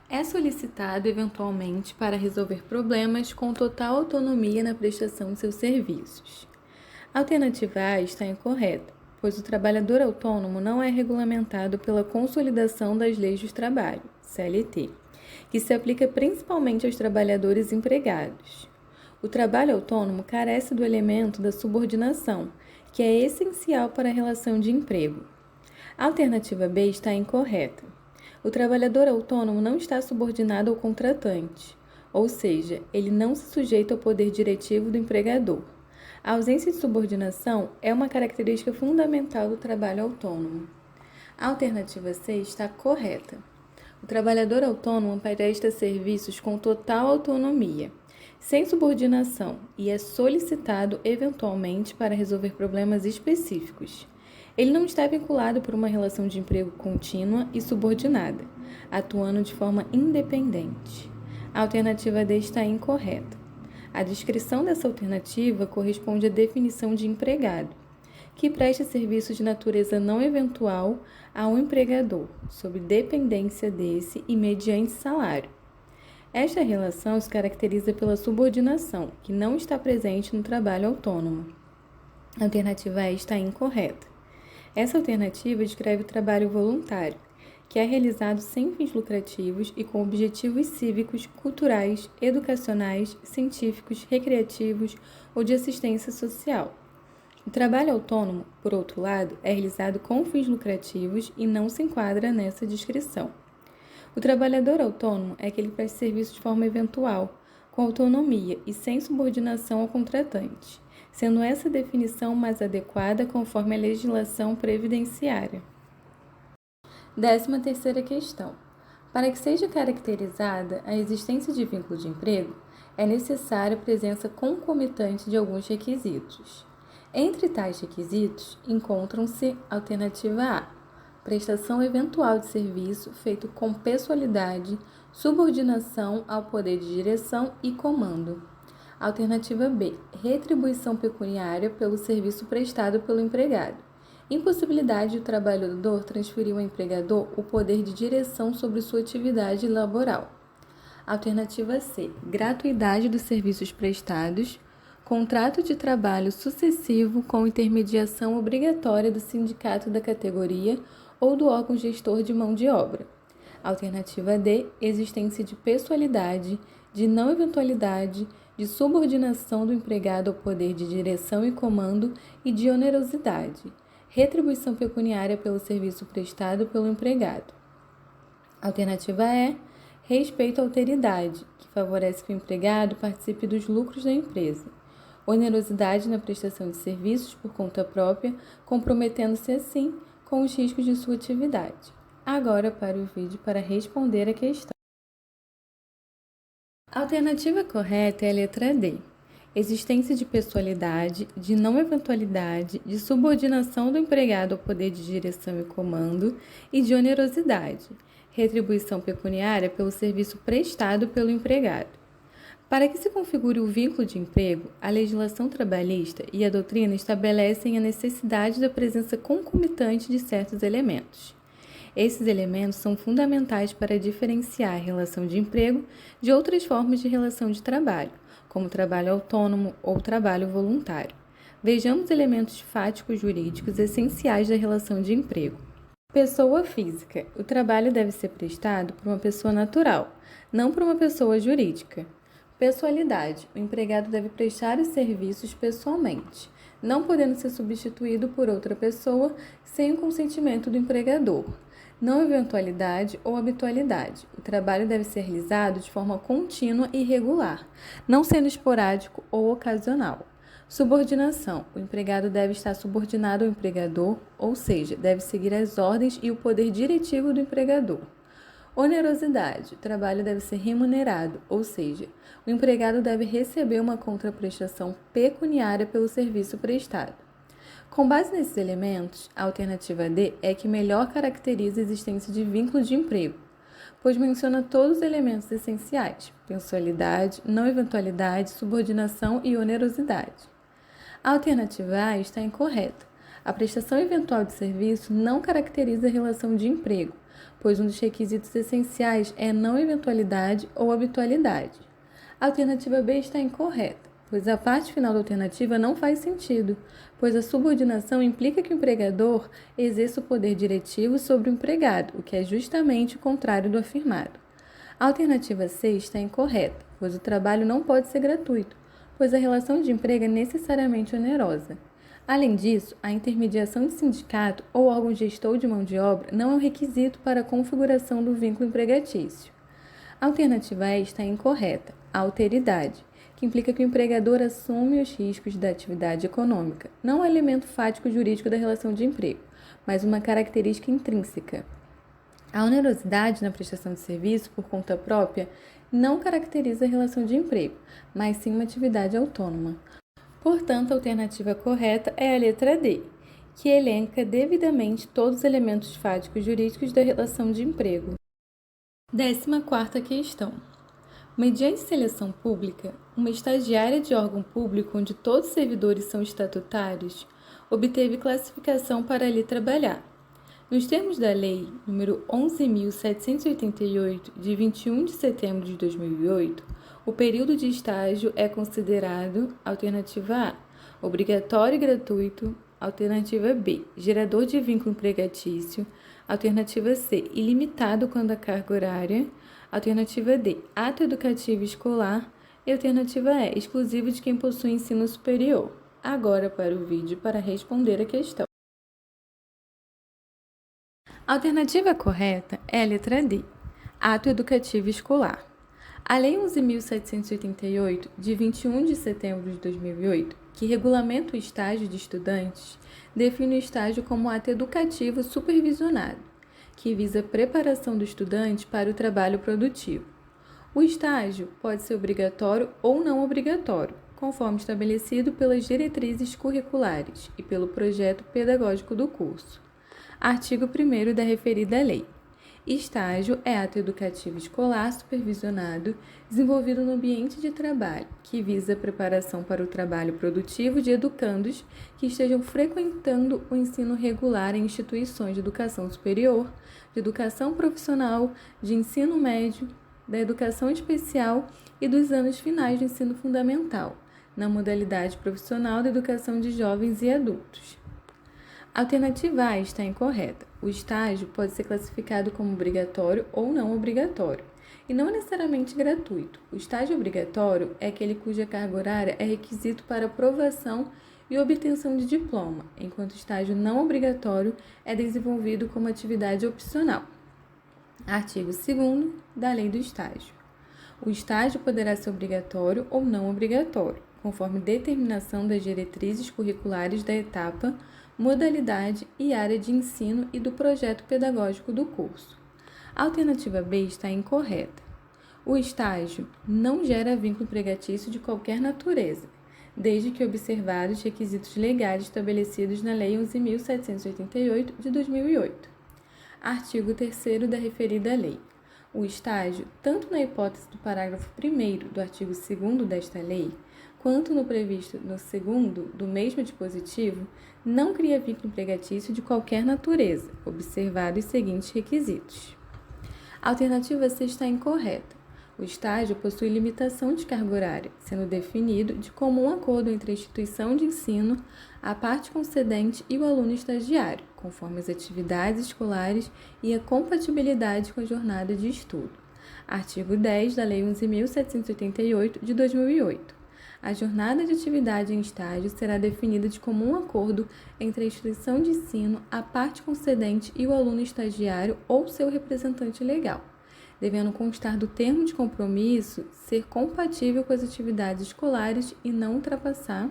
É solicitado eventualmente para resolver problemas com total autonomia na prestação de seus serviços. A alternativa A está incorreta, pois o trabalhador autônomo não é regulamentado pela Consolidação das Leis do Trabalho, CLT, que se aplica principalmente aos trabalhadores empregados. O trabalho autônomo carece do elemento da subordinação, que é essencial para a relação de emprego. A alternativa B está incorreta. O trabalhador autônomo não está subordinado ao contratante, ou seja, ele não se sujeita ao poder diretivo do empregador. A ausência de subordinação é uma característica fundamental do trabalho autônomo. A alternativa C está correta. O trabalhador autônomo presta serviços com total autonomia, sem subordinação, e é solicitado eventualmente para resolver problemas específicos. Ele não está vinculado por uma relação de emprego contínua e subordinada, atuando de forma independente. A alternativa D está incorreta. A descrição dessa alternativa corresponde à definição de empregado, que presta serviços de natureza não eventual a um empregador, sob dependência desse e mediante salário. Esta relação se caracteriza pela subordinação, que não está presente no trabalho autônomo. A alternativa E está incorreta. Essa alternativa descreve o trabalho voluntário, que é realizado sem fins lucrativos e com objetivos cívicos, culturais, educacionais, científicos, recreativos ou de assistência social. O trabalho autônomo, por outro lado, é realizado com fins lucrativos e não se enquadra nessa descrição. O trabalhador autônomo é aquele que presta serviço de forma eventual, com autonomia e sem subordinação ao contratante, sendo essa definição mais adequada conforme a legislação previdenciária. 13ª questão. Para que seja caracterizada a existência de vínculo de emprego, é necessária a presença concomitante de alguns requisitos. Entre tais requisitos, encontram-se alternativa A, prestação eventual de serviço feito com pessoalidade, subordinação ao poder de direção e comando. Alternativa B, retribuição pecuniária pelo serviço prestado pelo empregado. Impossibilidade do trabalhador transferir ao empregador o poder de direção sobre sua atividade laboral. Alternativa C, gratuidade dos serviços prestados, contrato de trabalho sucessivo com intermediação obrigatória do sindicato da categoria ou do órgão gestor de mão de obra. Alternativa D, existência de pessoalidade, de não eventualidade, de subordinação do empregado ao poder de direção e comando e de onerosidade. Retribuição pecuniária pelo serviço prestado pelo empregado. Alternativa E, respeito à alteridade, que favorece que o empregado participe dos lucros da empresa. Onerosidade na prestação de serviços por conta própria, comprometendo-se assim com os riscos de sua atividade. Agora para o vídeo para responder a questão. A alternativa correta é a letra D. Existência de pessoalidade, de não eventualidade, de subordinação do empregado ao poder de direção e comando e de onerosidade, retribuição pecuniária pelo serviço prestado pelo empregado. Para que se configure o vínculo de emprego, a legislação trabalhista e a doutrina estabelecem a necessidade da presença concomitante de certos elementos. Esses elementos são fundamentais para diferenciar a relação de emprego de outras formas de relação de trabalho, como trabalho autônomo ou trabalho voluntário. Vejamos elementos fáticos jurídicos essenciais da relação de emprego. Pessoa física. O trabalho deve ser prestado por uma pessoa natural, não por uma pessoa jurídica. Pessoalidade. O empregado deve prestar os serviços pessoalmente, não podendo ser substituído por outra pessoa sem o consentimento do empregador. Não eventualidade ou habitualidade. O trabalho deve ser realizado de forma contínua e regular, não sendo esporádico ou ocasional. Subordinação. O empregado deve estar subordinado ao empregador, ou seja, deve seguir as ordens e o poder diretivo do empregador. Onerosidade. O trabalho deve ser remunerado, ou seja, o empregado deve receber uma contraprestação pecuniária pelo serviço prestado. Com base nesses elementos, a alternativa D é a que melhor caracteriza a existência de vínculo de emprego, pois menciona todos os elementos essenciais: pessoalidade, não eventualidade, subordinação e onerosidade. A alternativa A está incorreta. A prestação eventual de serviço não caracteriza a relação de emprego, pois um dos requisitos essenciais é não eventualidade ou habitualidade. A alternativa B está incorreta, pois a parte final da alternativa não faz sentido, pois a subordinação implica que o empregador exerça o poder diretivo sobre o empregado, o que é justamente o contrário do afirmado. A alternativa C está incorreta, pois o trabalho não pode ser gratuito, pois a relação de emprego é necessariamente onerosa. Além disso, a intermediação de sindicato ou órgão gestor de mão de obra não é um requisito para a configuração do vínculo empregatício. A alternativa E está incorreta, a alteridade, que implica que o empregador assume os riscos da atividade econômica, não um elemento fático jurídico da relação de emprego, mas uma característica intrínseca. A onerosidade na prestação de serviço por conta própria não caracteriza a relação de emprego, mas sim uma atividade autônoma. Portanto, a alternativa correta é a letra D, que elenca devidamente todos os elementos fáticos jurídicos da relação de emprego. 14ª questão. Mediante seleção pública, uma estagiária de órgão público onde todos os servidores são estatutários obteve classificação para ali trabalhar. Nos termos da Lei nº 11.788, de 21 de setembro de 2008, o período de estágio é considerado alternativa A, obrigatório e gratuito, alternativa B, gerador de vínculo empregatício, alternativa C, ilimitado quando a carga horária, alternativa D, ato educativo escolar e alternativa E, exclusivo de quem possui ensino superior. Agora para o vídeo para responder a questão. A alternativa correta é a letra D, ato educativo escolar. A Lei 11.788, de 21 de setembro de 2008, que regulamenta o estágio de estudantes, define o estágio como ato educativo supervisionado, que visa a preparação do estudante para o trabalho produtivo. O estágio pode ser obrigatório ou não obrigatório, conforme estabelecido pelas diretrizes curriculares e pelo projeto pedagógico do curso. Artigo 1º da referida lei. Estágio é ato educativo escolar supervisionado desenvolvido no ambiente de trabalho, que visa a preparação para o trabalho produtivo de educandos que estejam frequentando o ensino regular em instituições de educação superior, de educação profissional, de ensino médio, da educação especial e dos anos finais do ensino fundamental, na modalidade profissional da educação de jovens e adultos. A alternativa A está incorreta. O estágio pode ser classificado como obrigatório ou não obrigatório, e não é necessariamente gratuito. O estágio obrigatório é aquele cuja carga horária é requisito para aprovação e obtenção de diploma, enquanto o estágio não obrigatório é desenvolvido como atividade opcional. Artigo 2º da Lei do Estágio. O estágio poderá ser obrigatório ou não obrigatório, conforme determinação das diretrizes curriculares da etapa, modalidade e área de ensino e do projeto pedagógico do curso. A alternativa B está incorreta. O estágio não gera vínculo empregatício de qualquer natureza, desde que observados os requisitos legais estabelecidos na Lei 11.788 de 2008. Artigo 3º da referida lei. O estágio, tanto na hipótese do parágrafo 1º do artigo 2º desta lei, quanto no previsto no 2º do mesmo dispositivo, não cria vínculo empregatício de qualquer natureza, observados os seguintes requisitos. A alternativa C está incorreta. O estágio possui limitação de carga horária, sendo definido de comum acordo entre a instituição de ensino, a parte concedente e o aluno estagiário, conforme as atividades escolares e a compatibilidade com a jornada de estudo. Artigo 10 da Lei 11.788 de 2008. A jornada de atividade em estágio será definida de comum acordo entre a instituição de ensino, a parte concedente e o aluno estagiário ou seu representante legal, devendo constar do termo de compromisso ser compatível com as atividades escolares e não ultrapassar.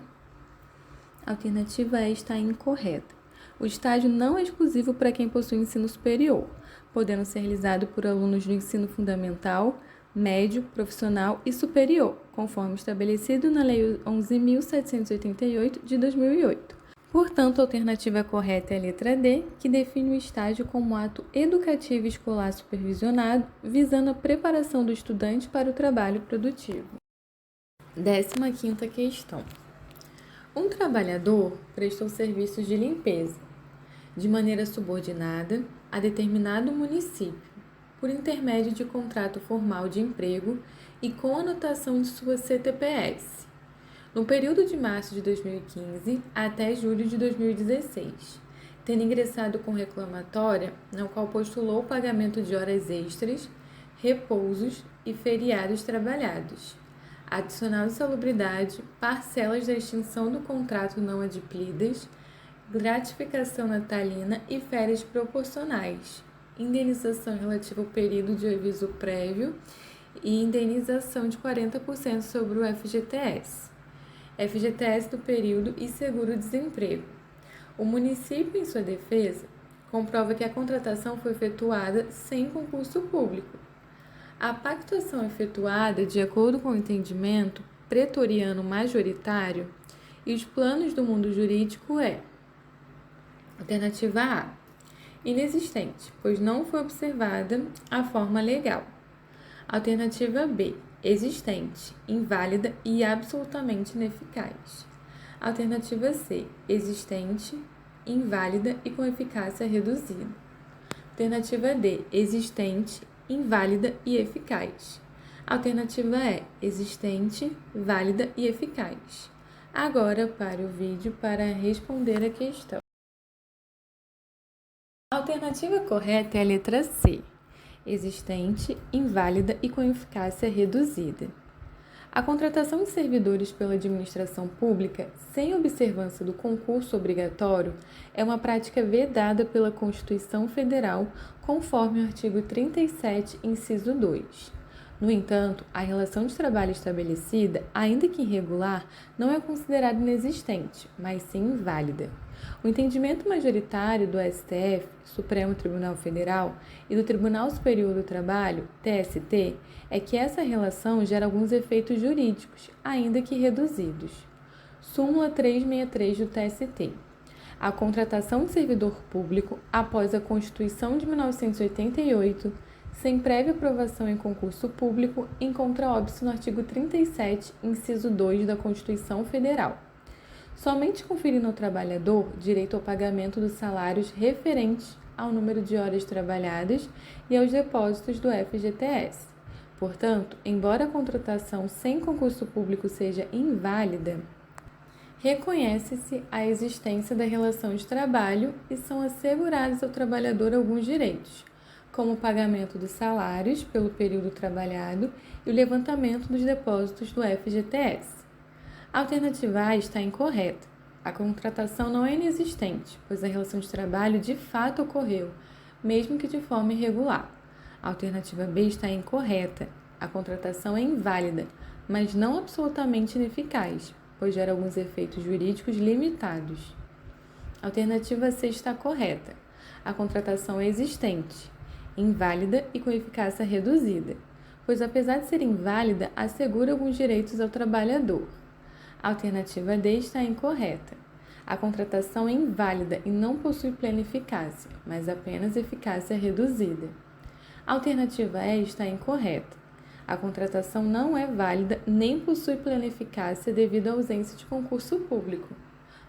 A alternativa E está incorreta. O estágio não é exclusivo para quem possui ensino superior, podendo ser realizado por alunos do ensino fundamental, médio, profissional e superior, conforme estabelecido na Lei 11.788 de 2008. Portanto, a alternativa correta é a letra D, que define o estágio como ato educativo escolar supervisionado, visando a preparação do estudante para o trabalho produtivo. 15ª questão. Um trabalhador prestou serviços de limpeza, de maneira subordinada, a determinado município, por intermédio de contrato formal de emprego e com anotação de sua CTPS, no período de março de 2015 até julho de 2016, tendo ingressado com reclamatória na qual postulou o pagamento de horas extras, repousos e feriados trabalhados, adicional de salubridade, parcelas da extinção do contrato não adimplidas, gratificação natalina e férias proporcionais, indenização relativa ao período de aviso prévio e indenização de 40% sobre o FGTS. FGTS do período e seguro-desemprego. O município, em sua defesa, comprova que a contratação foi efetuada sem concurso público. A pactuação efetuada de acordo com o entendimento pretoriano majoritário e os planos do mundo jurídico é: alternativa A, inexistente, pois não foi observada a forma legal. Alternativa B, existente, inválida e absolutamente ineficaz. Alternativa C, existente, inválida e com eficácia reduzida. Alternativa D, existente, inválida e eficaz. Alternativa E, existente, válida e eficaz. Agora pare o vídeo para responder a questão. A alternativa correta é a letra C, existente, inválida e com eficácia reduzida. A contratação de servidores pela administração pública sem observância do concurso obrigatório é uma prática vedada pela Constituição Federal, conforme o artigo 37, inciso 2. No entanto, a relação de trabalho estabelecida, ainda que irregular, não é considerada inexistente, mas sim inválida. O entendimento majoritário do STF, Supremo Tribunal Federal, e do Tribunal Superior do Trabalho, TST, é que essa relação gera alguns efeitos jurídicos, ainda que reduzidos. Súmula 363 do TST. A contratação de servidor público após a Constituição de 1988, sem prévia aprovação em concurso público, encontra óbice no artigo 37, inciso 2 da Constituição Federal. Somente conferindo ao trabalhador direito ao pagamento dos salários referentes ao número de horas trabalhadas e aos depósitos do FGTS. Portanto, embora a contratação sem concurso público seja inválida, reconhece-se a existência da relação de trabalho e são assegurados ao trabalhador alguns direitos, como o pagamento dos salários pelo período trabalhado e o levantamento dos depósitos do FGTS. A alternativa A está incorreta. A contratação não é inexistente, pois a relação de trabalho de fato ocorreu, mesmo que de forma irregular. A alternativa B está incorreta. A contratação é inválida, mas não absolutamente ineficaz, pois gera alguns efeitos jurídicos limitados. A alternativa C está correta. A contratação é existente, inválida e com eficácia reduzida, pois apesar de ser inválida, assegura alguns direitos ao trabalhador. A alternativa D está incorreta. A contratação é inválida e não possui plena eficácia, mas apenas eficácia reduzida. A alternativa E está incorreta. A contratação não é válida nem possui plena eficácia devido à ausência de concurso público.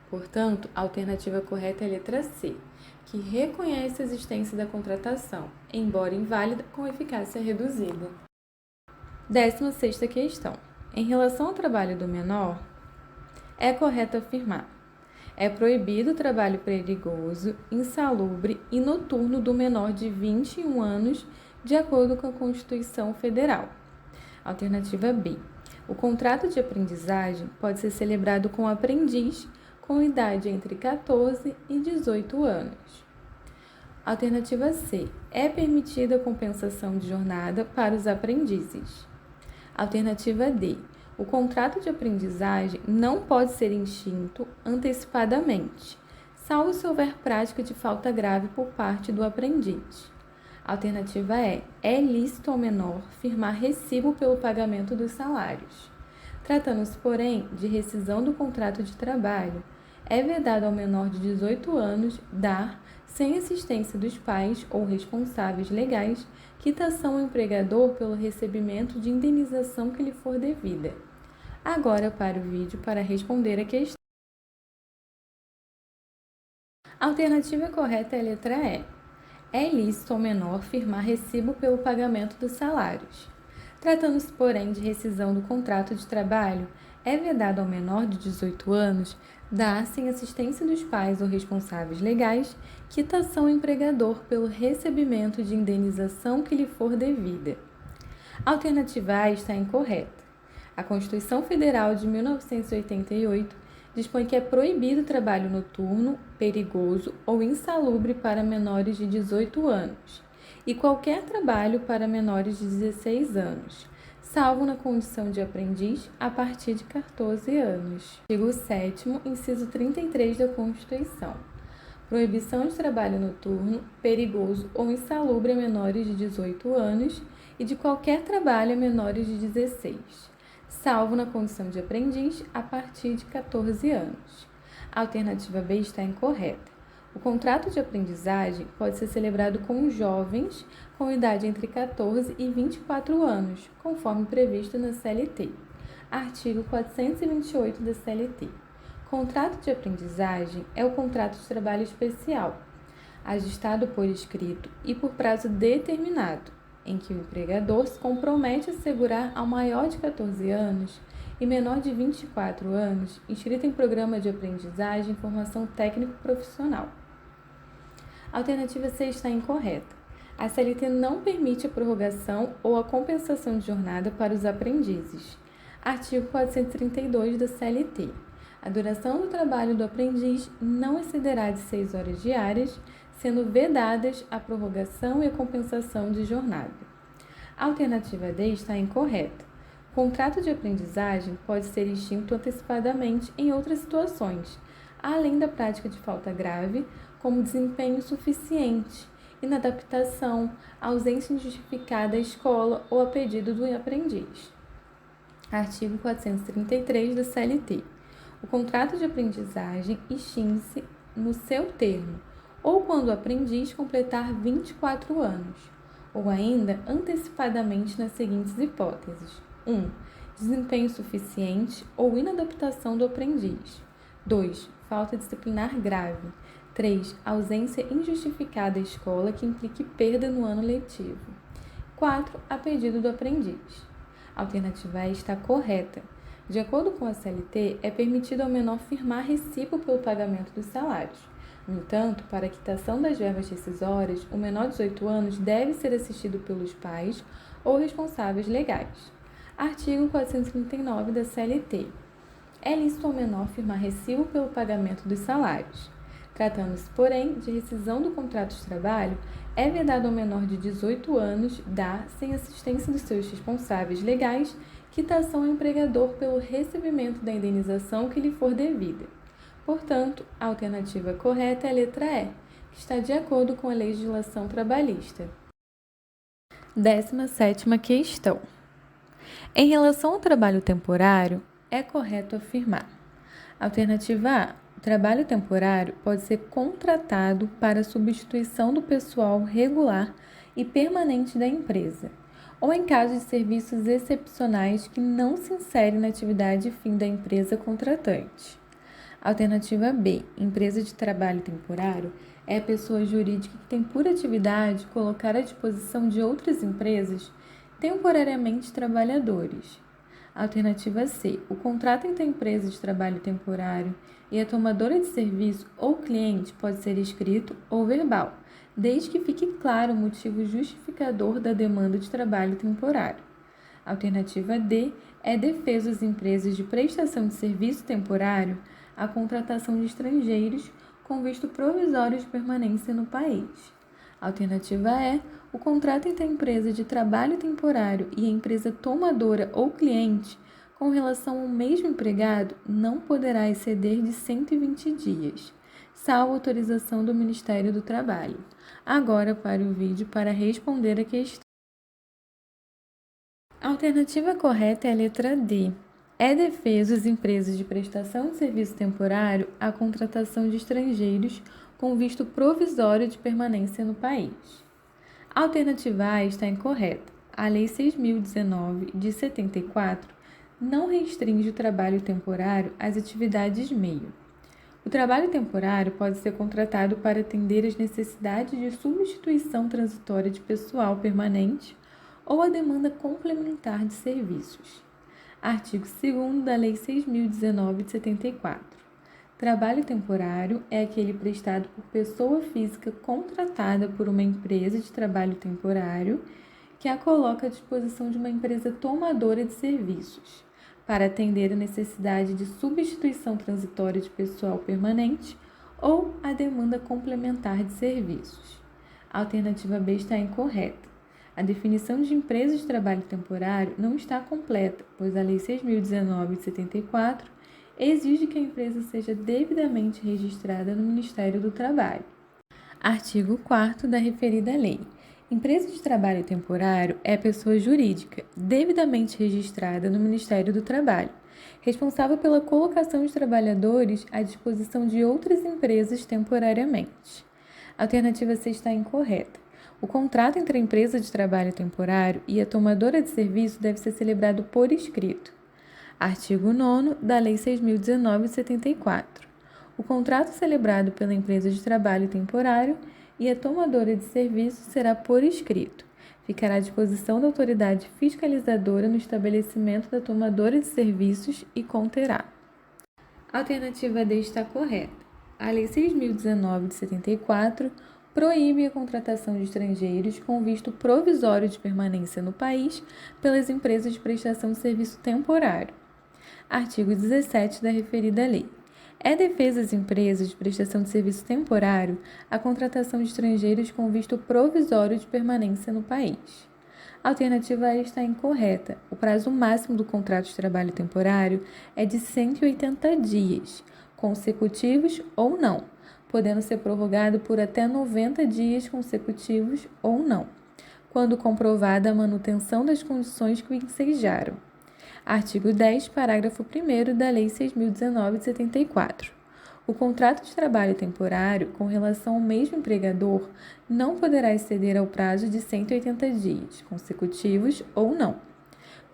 Portanto, a alternativa correta é a letra C, que reconhece a existência da contratação, embora inválida, com eficácia reduzida. 16ª questão. Em relação ao trabalho do menor, é correto afirmar: é proibido o trabalho perigoso, insalubre e noturno do menor de 21 anos, de acordo com a Constituição Federal. Alternativa B. O contrato de aprendizagem pode ser celebrado com o aprendiz com idade entre 14 e 18 anos. Alternativa C. É permitida a compensação de jornada para os aprendizes. Alternativa D. O contrato de aprendizagem não pode ser extinto antecipadamente, salvo se houver prática de falta grave por parte do aprendiz. Alternativa E. É lícito ao menor firmar recibo pelo pagamento dos salários. Tratando-se, porém, de rescisão do contrato de trabalho, é vedado ao menor de 18 anos dar, sem assistência dos pais ou responsáveis legais, quitação ao empregador pelo recebimento de indenização que lhe for devida. Agora para o vídeo para responder a questão. A alternativa correta é a letra E. É ilícito ao menor firmar recibo pelo pagamento dos salários. Tratando-se, porém, de rescisão do contrato de trabalho, é vedado ao menor de 18 anos dar, sem assistência dos pais ou responsáveis legais, quitação ao empregador pelo recebimento de indenização que lhe for devida. A alternativa A está incorreta. A Constituição Federal de 1988 dispõe que é proibido o trabalho noturno, perigoso ou insalubre para menores de 18 anos e qualquer trabalho para menores de 16 anos, salvo na condição de aprendiz a partir de 14 anos. Artigo 7º, inciso 33 da Constituição. Proibição de trabalho noturno, perigoso ou insalubre a menores de 18 anos e de qualquer trabalho a menores de 16, salvo na condição de aprendiz a partir de 14 anos. A alternativa B está incorreta. O contrato de aprendizagem pode ser celebrado com jovens com idade entre 14 e 24 anos, conforme previsto na CLT. Artigo 428 da CLT. Contrato de aprendizagem é o contrato de trabalho especial, ajustado por escrito e por prazo determinado, em que o empregador se compromete a assegurar ao maior de 14 anos e menor de 24 anos, inscrito em programa de aprendizagem e formação técnico-profissional. A alternativa C está incorreta. A CLT não permite a prorrogação ou a compensação de jornada para os aprendizes. Artigo 432 da CLT. A duração do trabalho do aprendiz não excederá de 6 horas diárias, sendo vedadas a prorrogação e a compensação de jornada. A alternativa D está incorreta. O contrato de aprendizagem pode ser extinto antecipadamente em outras situações, além da prática de falta grave, como desempenho insuficiente, inadaptação, ausência injustificada à escola ou a pedido do aprendiz. Artigo 433 da CLT. O contrato de aprendizagem extingue-se no seu termo, ou quando o aprendiz completar 24 anos, ou ainda antecipadamente nas seguintes hipóteses: 1. Desempenho suficiente ou inadaptação do aprendiz. 2. Falta disciplinar grave. 3. Ausência injustificada à escola que implique perda no ano letivo. 4. A pedido do aprendiz. A alternativa A está correta. De acordo com a CLT, é permitido ao menor firmar recibo pelo pagamento dos salários. No entanto, para a quitação das verbas rescisórias, o menor de 18 anos deve ser assistido pelos pais ou responsáveis legais. Artigo 439 da CLT. É lícito ao menor firmar recibo pelo pagamento dos salários. Tratando-se, porém, de rescisão do contrato de trabalho, é vedado ao menor de 18 anos dar, sem assistência dos seus responsáveis legais, quitação ao empregador pelo recebimento da indenização que lhe for devida. Portanto, a alternativa correta é a letra E, que está de acordo com a legislação trabalhista. 17ª questão. Em relação ao trabalho temporário, é correto afirmar. Alternativa A. O trabalho temporário pode ser contratado para substituição do pessoal regular e permanente da empresa, ou em caso de serviços excepcionais que não se inserem na atividade fim da empresa contratante. Alternativa B. Empresa de trabalho temporário é a pessoa jurídica que tem por atividade colocar à disposição de outras empresas temporariamente trabalhadores. Alternativa C. O contrato entre a empresa de trabalho temporário e a tomadora de serviço ou cliente pode ser escrito ou verbal, desde que fique claro o motivo justificador da demanda de trabalho temporário. Alternativa D. É defesa às empresas de prestação de serviço temporário a contratação de estrangeiros com visto provisório de permanência no país. Alternativa E. O contrato entre a empresa de trabalho temporário e a empresa tomadora ou cliente com relação ao mesmo empregado não poderá exceder de 120 dias, salvo autorização do Ministério do Trabalho. Agora para o vídeo para responder a questão. A alternativa correta é a letra D. É defeso às empresas de prestação de serviço temporário a contratação de estrangeiros com visto provisório de permanência no país. A alternativa A está incorreta. A Lei 6.019, de 74, não restringe o trabalho temporário às atividades meio. O trabalho temporário pode ser contratado para atender às necessidades de substituição transitória de pessoal permanente ou a demanda complementar de serviços. Artigo 2º da Lei 6.019 de 74. Trabalho temporário é aquele prestado por pessoa física contratada por uma empresa de trabalho temporário que a coloca à disposição de uma empresa tomadora de serviços, para atender a necessidade de substituição transitória de pessoal permanente ou a demanda complementar de serviços. A alternativa B está incorreta. A definição de empresa de trabalho temporário não está completa, pois a Lei 6.019 de 74 exige que a empresa seja devidamente registrada no Ministério do Trabalho. Artigo 4º da referida lei. Empresa de trabalho temporário é pessoa jurídica devidamente registrada no Ministério do Trabalho, responsável pela colocação de trabalhadores à disposição de outras empresas temporariamente. A alternativa C está incorreta. O contrato entre a empresa de trabalho temporário e a tomadora de serviço deve ser celebrado por escrito. Artigo 9º da Lei 6.019 de 74. O contrato celebrado pela empresa de trabalho temporário e a tomadora de serviço será por escrito. Ficará à disposição da autoridade fiscalizadora no estabelecimento da tomadora de serviços e conterá. A alternativa D está correta. A Lei 6.019 de 74 proíbe a contratação de estrangeiros com visto provisório de permanência no país pelas empresas de prestação de serviço temporário. Artigo 17 da referida lei. É defesa às empresas de prestação de serviço temporário a contratação de estrangeiros com visto provisório de permanência no país. A alternativa A está incorreta. O prazo máximo do contrato de trabalho temporário é de 180 dias, consecutivos ou não, podendo ser prorrogado por até 90 dias consecutivos ou não, quando comprovada a manutenção das condições que o ensejaram. Artigo 10, parágrafo 1º da Lei 6.019 de 74. O contrato de trabalho temporário com relação ao mesmo empregador não poderá exceder ao prazo de 180 dias, consecutivos ou não.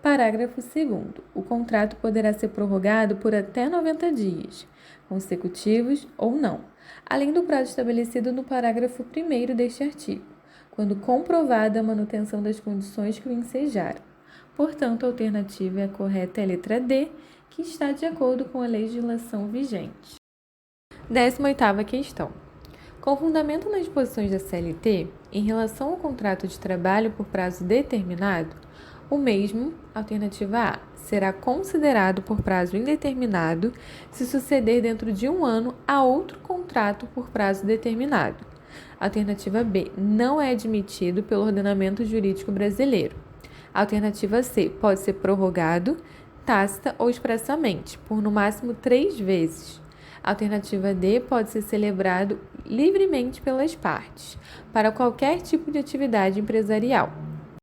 Parágrafo 2º. O contrato poderá ser prorrogado por até 90 dias, consecutivos ou não, além do prazo estabelecido no parágrafo 1º deste artigo, quando comprovada a manutenção das condições que o ensejaram. Portanto, a alternativa correta é a letra D, que está de acordo com a legislação vigente. 18ª questão. Com fundamento nas disposições da CLT, em relação ao contrato de trabalho por prazo determinado, o mesmo, alternativa A, será considerado por prazo indeterminado se suceder dentro de um ano a outro contrato por prazo determinado. Alternativa B, não é admitido pelo ordenamento jurídico brasileiro. Alternativa C, pode ser prorrogado, tácita ou expressamente, por no máximo 3 vezes. Alternativa D, pode ser celebrado livremente pelas partes, para qualquer tipo de atividade empresarial.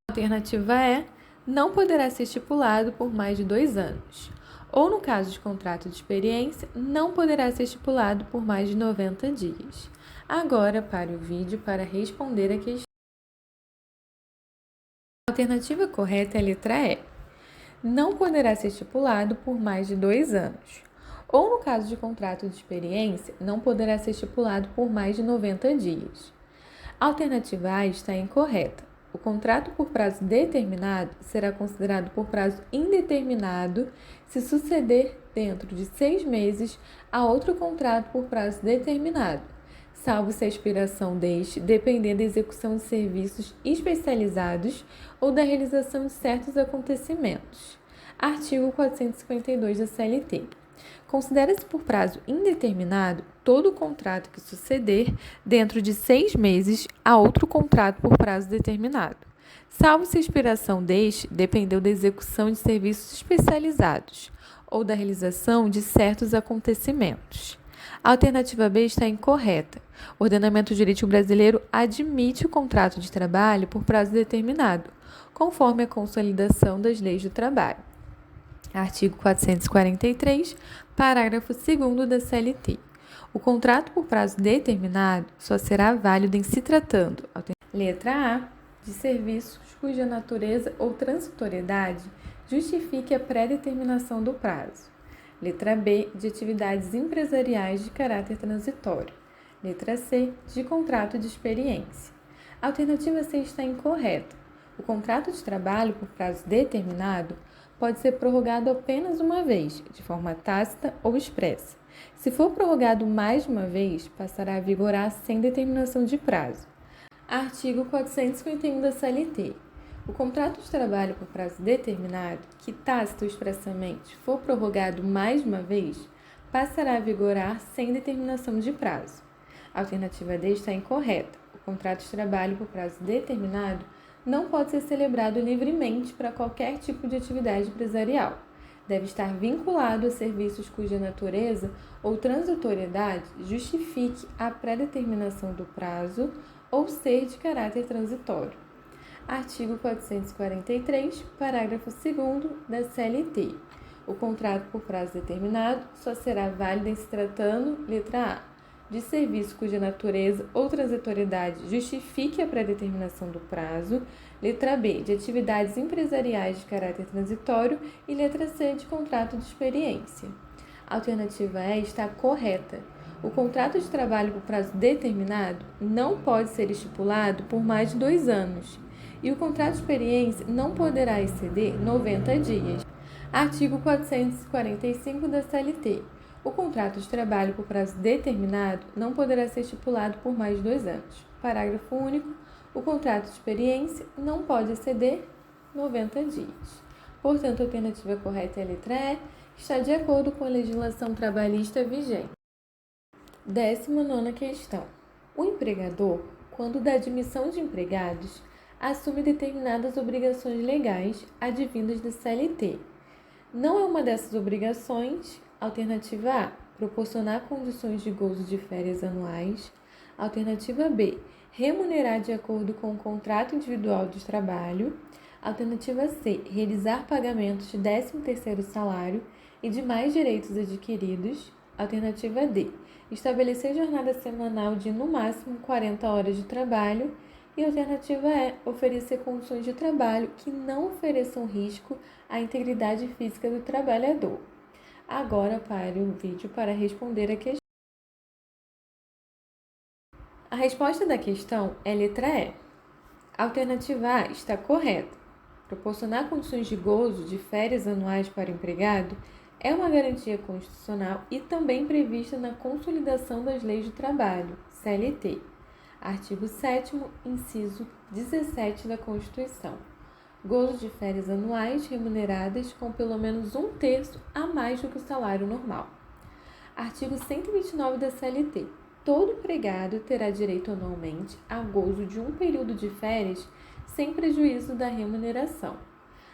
Alternativa E, não poderá ser estipulado por mais de 2 anos. Ou, no caso de contrato de experiência, não poderá ser estipulado por mais de 90 dias. Agora, pare o vídeo para responder a questão. A alternativa correta é a letra E. Não poderá ser estipulado por mais de 2 anos. Ou, no caso de contrato de experiência, não poderá ser estipulado por mais de 90 dias. A alternativa A está incorreta. O contrato por prazo determinado será considerado por prazo indeterminado se suceder dentro de 6 meses a outro contrato por prazo determinado, salvo se a expiração deste depender da execução de serviços especializados ou da realização de certos acontecimentos. Artigo 452 da CLT. Considera-se por prazo indeterminado todo contrato que suceder dentro de 6 meses a outro contrato por prazo determinado, salvo se a expiração deste dependeu da execução de serviços especializados ou da realização de certos acontecimentos. A alternativa B está incorreta. O ordenamento jurídico brasileiro admite o contrato de trabalho por prazo determinado, conforme a consolidação das leis do trabalho. Artigo 443, parágrafo 2º da CLT. O contrato por prazo determinado só será válido em se tratando, letra A, de serviços cuja natureza ou transitoriedade justifique a pré-determinação do prazo. Letra B, de atividades empresariais de caráter transitório. Letra C, de contrato de experiência. A alternativa C está incorreta. O contrato de trabalho por prazo determinado pode ser prorrogado apenas uma vez, de forma tácita ou expressa. Se for prorrogado mais de uma vez, passará a vigorar sem determinação de prazo. Artigo 451 da CLT. O contrato de trabalho por prazo determinado, que tácita ou expressamente for prorrogado mais de uma vez, passará a vigorar sem determinação de prazo. A alternativa D está incorreta. O contrato de trabalho por prazo determinado não pode ser celebrado livremente para qualquer tipo de atividade empresarial. Deve estar vinculado a serviços cuja natureza ou transitoriedade justifique a pré-determinação do prazo ou ser de caráter transitório. Artigo 443, parágrafo 2º da CLT. O contrato por prazo determinado só será válido em se tratando, letra A, de serviço cuja natureza ou transitoriedade justifique a pré-determinação do prazo, letra B, de atividades empresariais de caráter transitório e letra C, de contrato de experiência. A alternativa E está correta. O contrato de trabalho por prazo determinado não pode ser estipulado por mais de 2 anos e o contrato de experiência não poderá exceder 90 dias. Artigo 445 da CLT. O contrato de trabalho por prazo determinado não poderá ser estipulado por mais de 2 anos. Parágrafo único. O contrato de experiência não pode exceder 90 dias. Portanto, a alternativa correta é a letra E, que está de acordo com a legislação trabalhista vigente. 19ª questão. O empregador, quando da admissão de empregados, assume determinadas obrigações legais advindas da CLT. Não é uma dessas obrigações. Alternativa A, proporcionar condições de gozo de férias anuais. Alternativa B, remunerar de acordo com o contrato individual de trabalho. Alternativa C, realizar pagamentos de 13º salário e demais direitos adquiridos. Alternativa D, estabelecer jornada semanal de no máximo 40 horas de trabalho. E a alternativa E, oferecer condições de trabalho que não ofereçam risco à integridade física do trabalhador. Agora pare o vídeo para responder a questão. A resposta da questão é letra E. A alternativa A está correta. Proporcionar condições de gozo de férias anuais para o empregado é uma garantia constitucional e também prevista na Consolidação das Leis do Trabalho, CLT. Artigo 7º, inciso 17 da Constituição. Gozo de férias anuais remuneradas com pelo menos 1/3 a mais do que o salário normal. Artigo 129 da CLT. Todo empregado terá direito anualmente a gozo de um período de férias sem prejuízo da remuneração.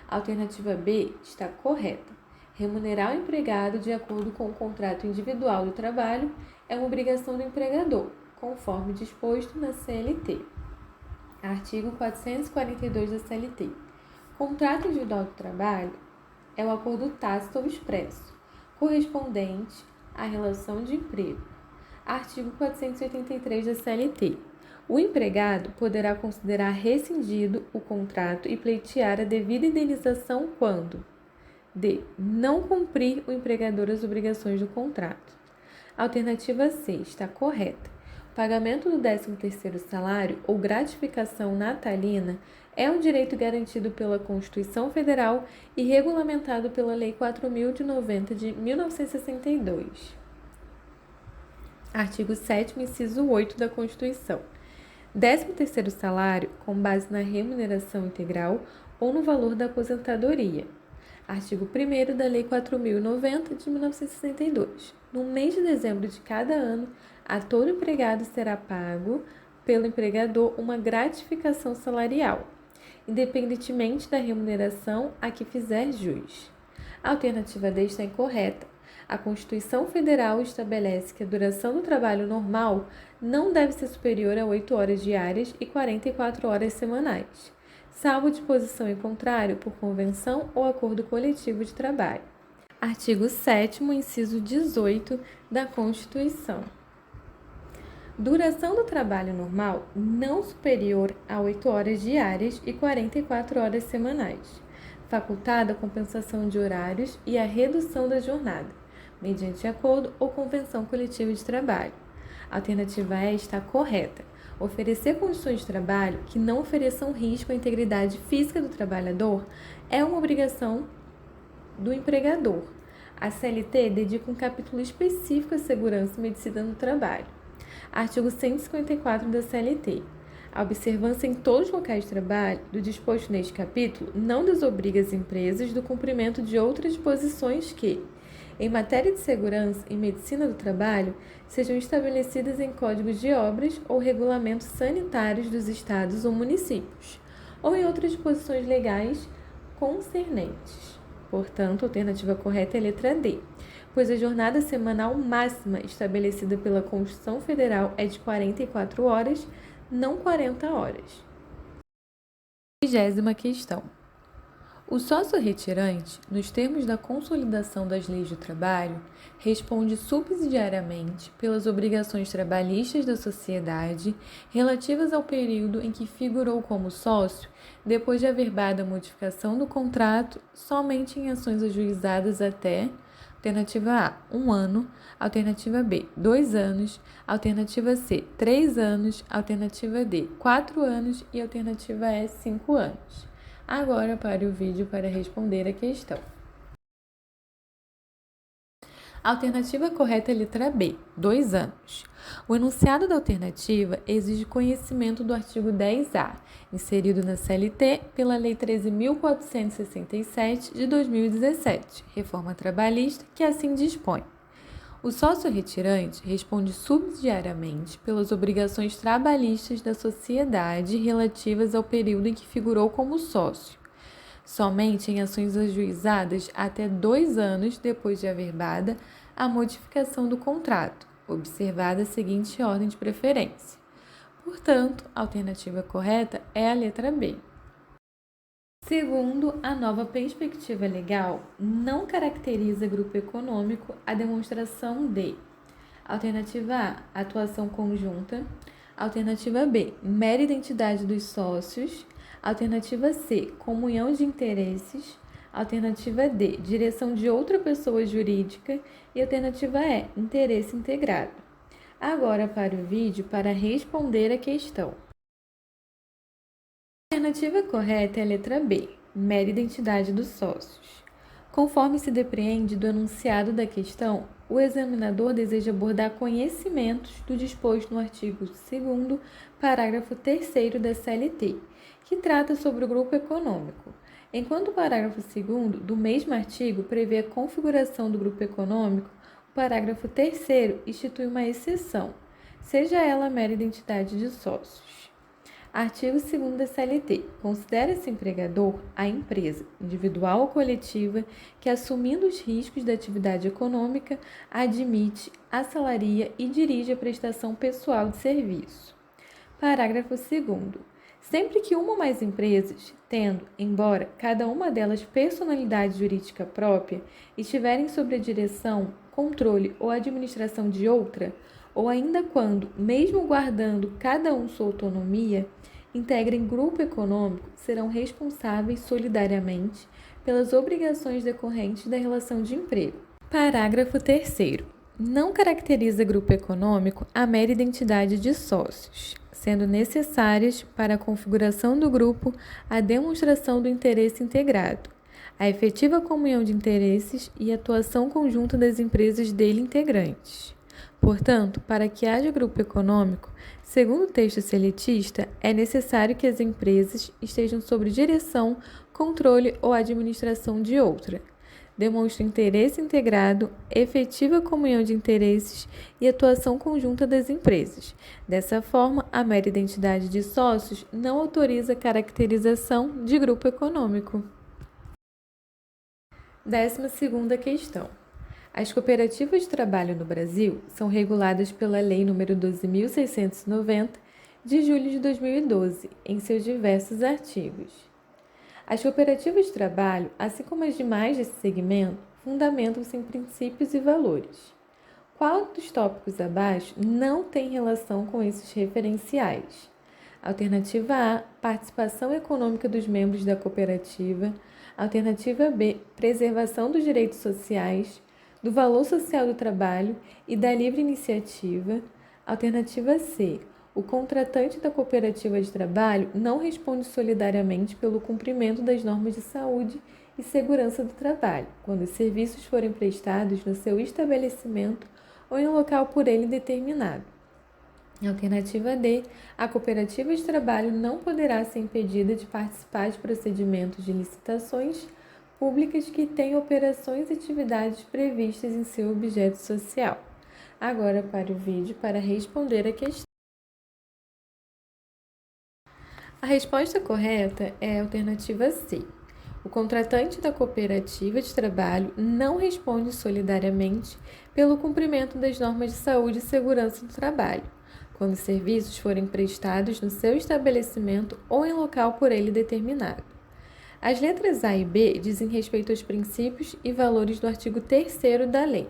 A alternativa B está correta. Remunerar o empregado de acordo com o contrato individual do trabalho é uma obrigação do empregador, conforme disposto na CLT. Artigo 442 da CLT. Contrato individual do trabalho é o acordo tácito ou expresso, correspondente à relação de emprego. Artigo 483 da CLT. O empregado poderá considerar rescindido o contrato e pleitear a devida indenização quando D. Não cumprir o empregador as obrigações do contrato. Alternativa C está correta. O pagamento do 13º salário ou gratificação natalina é um direito garantido pela Constituição Federal e regulamentado pela Lei 4.090 de 1962. Artigo 7º, inciso 8 da Constituição. 13º salário com base na remuneração integral ou no valor da aposentadoria. Artigo 1º da Lei 4.090 de 1962. No mês de dezembro de cada ano, a todo empregado será pago pelo empregador uma gratificação salarial, independentemente da remuneração a que fizer jus. A alternativa D está incorreta. A Constituição Federal estabelece que a duração do trabalho normal não deve ser superior a 8 horas diárias e 44 horas semanais. salvo disposição em contrário por convenção ou acordo coletivo de trabalho. Artigo 7º, inciso 18 da Constituição. Duração do trabalho normal não superior a 8 horas diárias e 44 horas semanais. Facultada a compensação de horários e a redução da jornada, mediante acordo ou convenção coletiva de trabalho. A alternativa E está correta. Oferecer condições de trabalho que não ofereçam risco à integridade física do trabalhador é uma obrigação do empregador. A CLT dedica um capítulo específico à segurança e medicina no trabalho. Artigo 154 da CLT. A observância em todos os locais de trabalho do disposto neste capítulo não desobriga as empresas do cumprimento de outras disposições que, em matéria de segurança e medicina do trabalho, sejam estabelecidas em códigos de obras ou regulamentos sanitários dos estados ou municípios, ou em outras disposições legais concernentes. Portanto, a alternativa correta é a letra D, pois a jornada semanal máxima estabelecida pela Constituição Federal é de 44 horas, não 40 horas. 20ª questão. O sócio retirante, nos termos da consolidação das leis do trabalho, responde subsidiariamente pelas obrigações trabalhistas da sociedade relativas ao período em que figurou como sócio, depois de averbada a modificação do contrato, somente em ações ajuizadas até: alternativa A, 1 ano, alternativa B, 2 anos, alternativa C, 3 anos, alternativa D, 4 anos e alternativa E, 5 anos. Agora pare o vídeo para responder a questão. A alternativa correta é a letra B, 2 anos. O enunciado da alternativa exige conhecimento do artigo 10A, inserido na CLT pela Lei 13.467 de 2017, Reforma Trabalhista, que assim dispõe. O sócio retirante responde subsidiariamente pelas obrigações trabalhistas da sociedade relativas ao período em que figurou como sócio, somente em ações ajuizadas até 2 anos depois de averbada a modificação do contrato, observada a seguinte ordem de preferência. Portanto, a alternativa correta é a letra B. Segundo a nova perspectiva legal, não caracteriza grupo econômico a demonstração de: alternativa A, atuação conjunta; alternativa B, mera identidade dos sócios; alternativa C, comunhão de interesses; alternativa D, direção de outra pessoa jurídica; e alternativa E, interesse integrado. Agora pare o vídeo para responder a questão. A alternativa correta é a letra B, mera identidade dos sócios. Conforme se depreende do enunciado da questão, o examinador deseja abordar conhecimentos do disposto no artigo 2º, parágrafo 3º da CLT, que trata sobre o grupo econômico, enquanto o parágrafo 2º do mesmo artigo prevê a configuração do grupo econômico. O parágrafo 3º institui uma exceção, seja ela a mera identidade de sócios. Artigo 2º da CLT. Considera-se empregador a empresa, individual ou coletiva, que, assumindo os riscos da atividade econômica, admite, assalaria e dirige a prestação pessoal de serviço. Parágrafo 2º. Sempre que uma ou mais empresas, tendo, embora cada uma delas personalidade jurídica própria, estiverem sob a direção, controle ou administração de outra, ou ainda quando, mesmo guardando cada um sua autonomia, integrem grupo econômico, serão responsáveis solidariamente pelas obrigações decorrentes da relação de emprego. Parágrafo 3º. Não caracteriza grupo econômico a mera identidade de sócios, sendo necessárias para a configuração do grupo a demonstração do interesse integrado, a efetiva comunhão de interesses e a atuação conjunta das empresas dele integrantes. Portanto, para que haja grupo econômico, segundo o texto seletista, é necessário que as empresas estejam sob direção, controle ou administração de outra, demonstre interesse integrado, efetiva comunhão de interesses e atuação conjunta das empresas. Dessa forma, a mera identidade de sócios não autoriza a caracterização de grupo econômico. 12ª questão. As cooperativas de trabalho no Brasil são reguladas pela Lei nº 12.690, de julho de 2012, em seus diversos artigos. As cooperativas de trabalho, assim como as demais desse segmento, fundamentam-se em princípios e valores. Qual dos tópicos abaixo não tem relação com esses referenciais? Alternativa A, participação econômica dos membros da cooperativa. Alternativa B, preservação dos direitos sociais, do valor social do trabalho e da livre iniciativa. Alternativa C, o contratante da cooperativa de trabalho não responde solidariamente pelo cumprimento das normas de saúde e segurança do trabalho, quando os serviços forem prestados no seu estabelecimento ou em um local por ele determinado. Alternativa D, a cooperativa de trabalho não poderá ser impedida de participar de procedimentos de licitações públicas que tenham operações e atividades previstas em seu objeto social. Agora para o vídeo para responder a questão. A resposta correta é a alternativa C. O contratante da cooperativa de trabalho não responde solidariamente pelo cumprimento das normas de saúde e segurança do trabalho, quando os serviços forem prestados no seu estabelecimento ou em local por ele determinado. As letras A e B dizem respeito aos princípios e valores do artigo 3º da lei.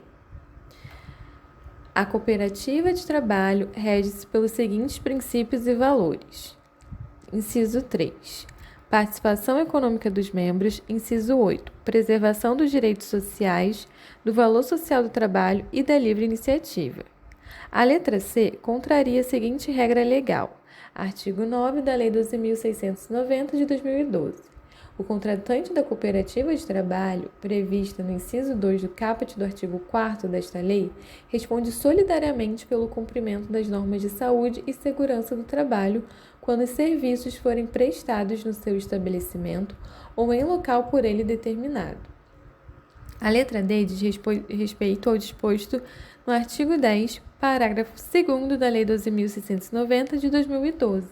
A cooperativa de trabalho rege-se pelos seguintes princípios e valores. Inciso 3. Participação econômica dos membros. Inciso 8. Preservação dos direitos sociais, do valor social do trabalho e da livre iniciativa. A letra C contraria a seguinte regra legal. Artigo 9 da Lei 12.690 de 2012. O contratante da cooperativa de trabalho, prevista no inciso 2 do caput do artigo 4º desta lei, responde solidariamente pelo cumprimento das normas de saúde e segurança do trabalho quando os serviços forem prestados no seu estabelecimento ou em local por ele determinado. A letra D diz respeito ao disposto no artigo 10, parágrafo 2º da Lei 12.690 de 2012.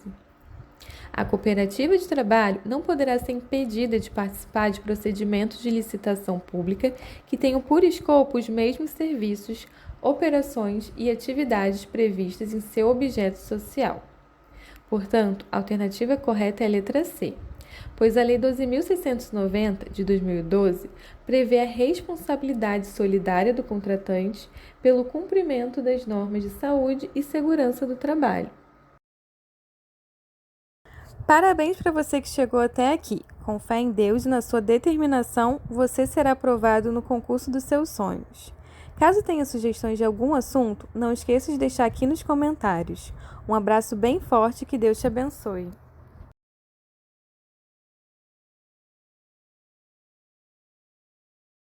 A cooperativa de trabalho não poderá ser impedida de participar de procedimentos de licitação pública que tenham por escopo os mesmos serviços, operações e atividades previstas em seu objeto social. Portanto, a alternativa correta é a letra C, pois a Lei 12.690 de 2012 prevê a responsabilidade solidária do contratante pelo cumprimento das normas de saúde e segurança do trabalho. Parabéns para você que chegou até aqui. Com fé em Deus e na sua determinação, você será aprovado no concurso dos seus sonhos. Caso tenha sugestões de algum assunto, não esqueça de deixar aqui nos comentários. Um abraço bem forte e que Deus te abençoe.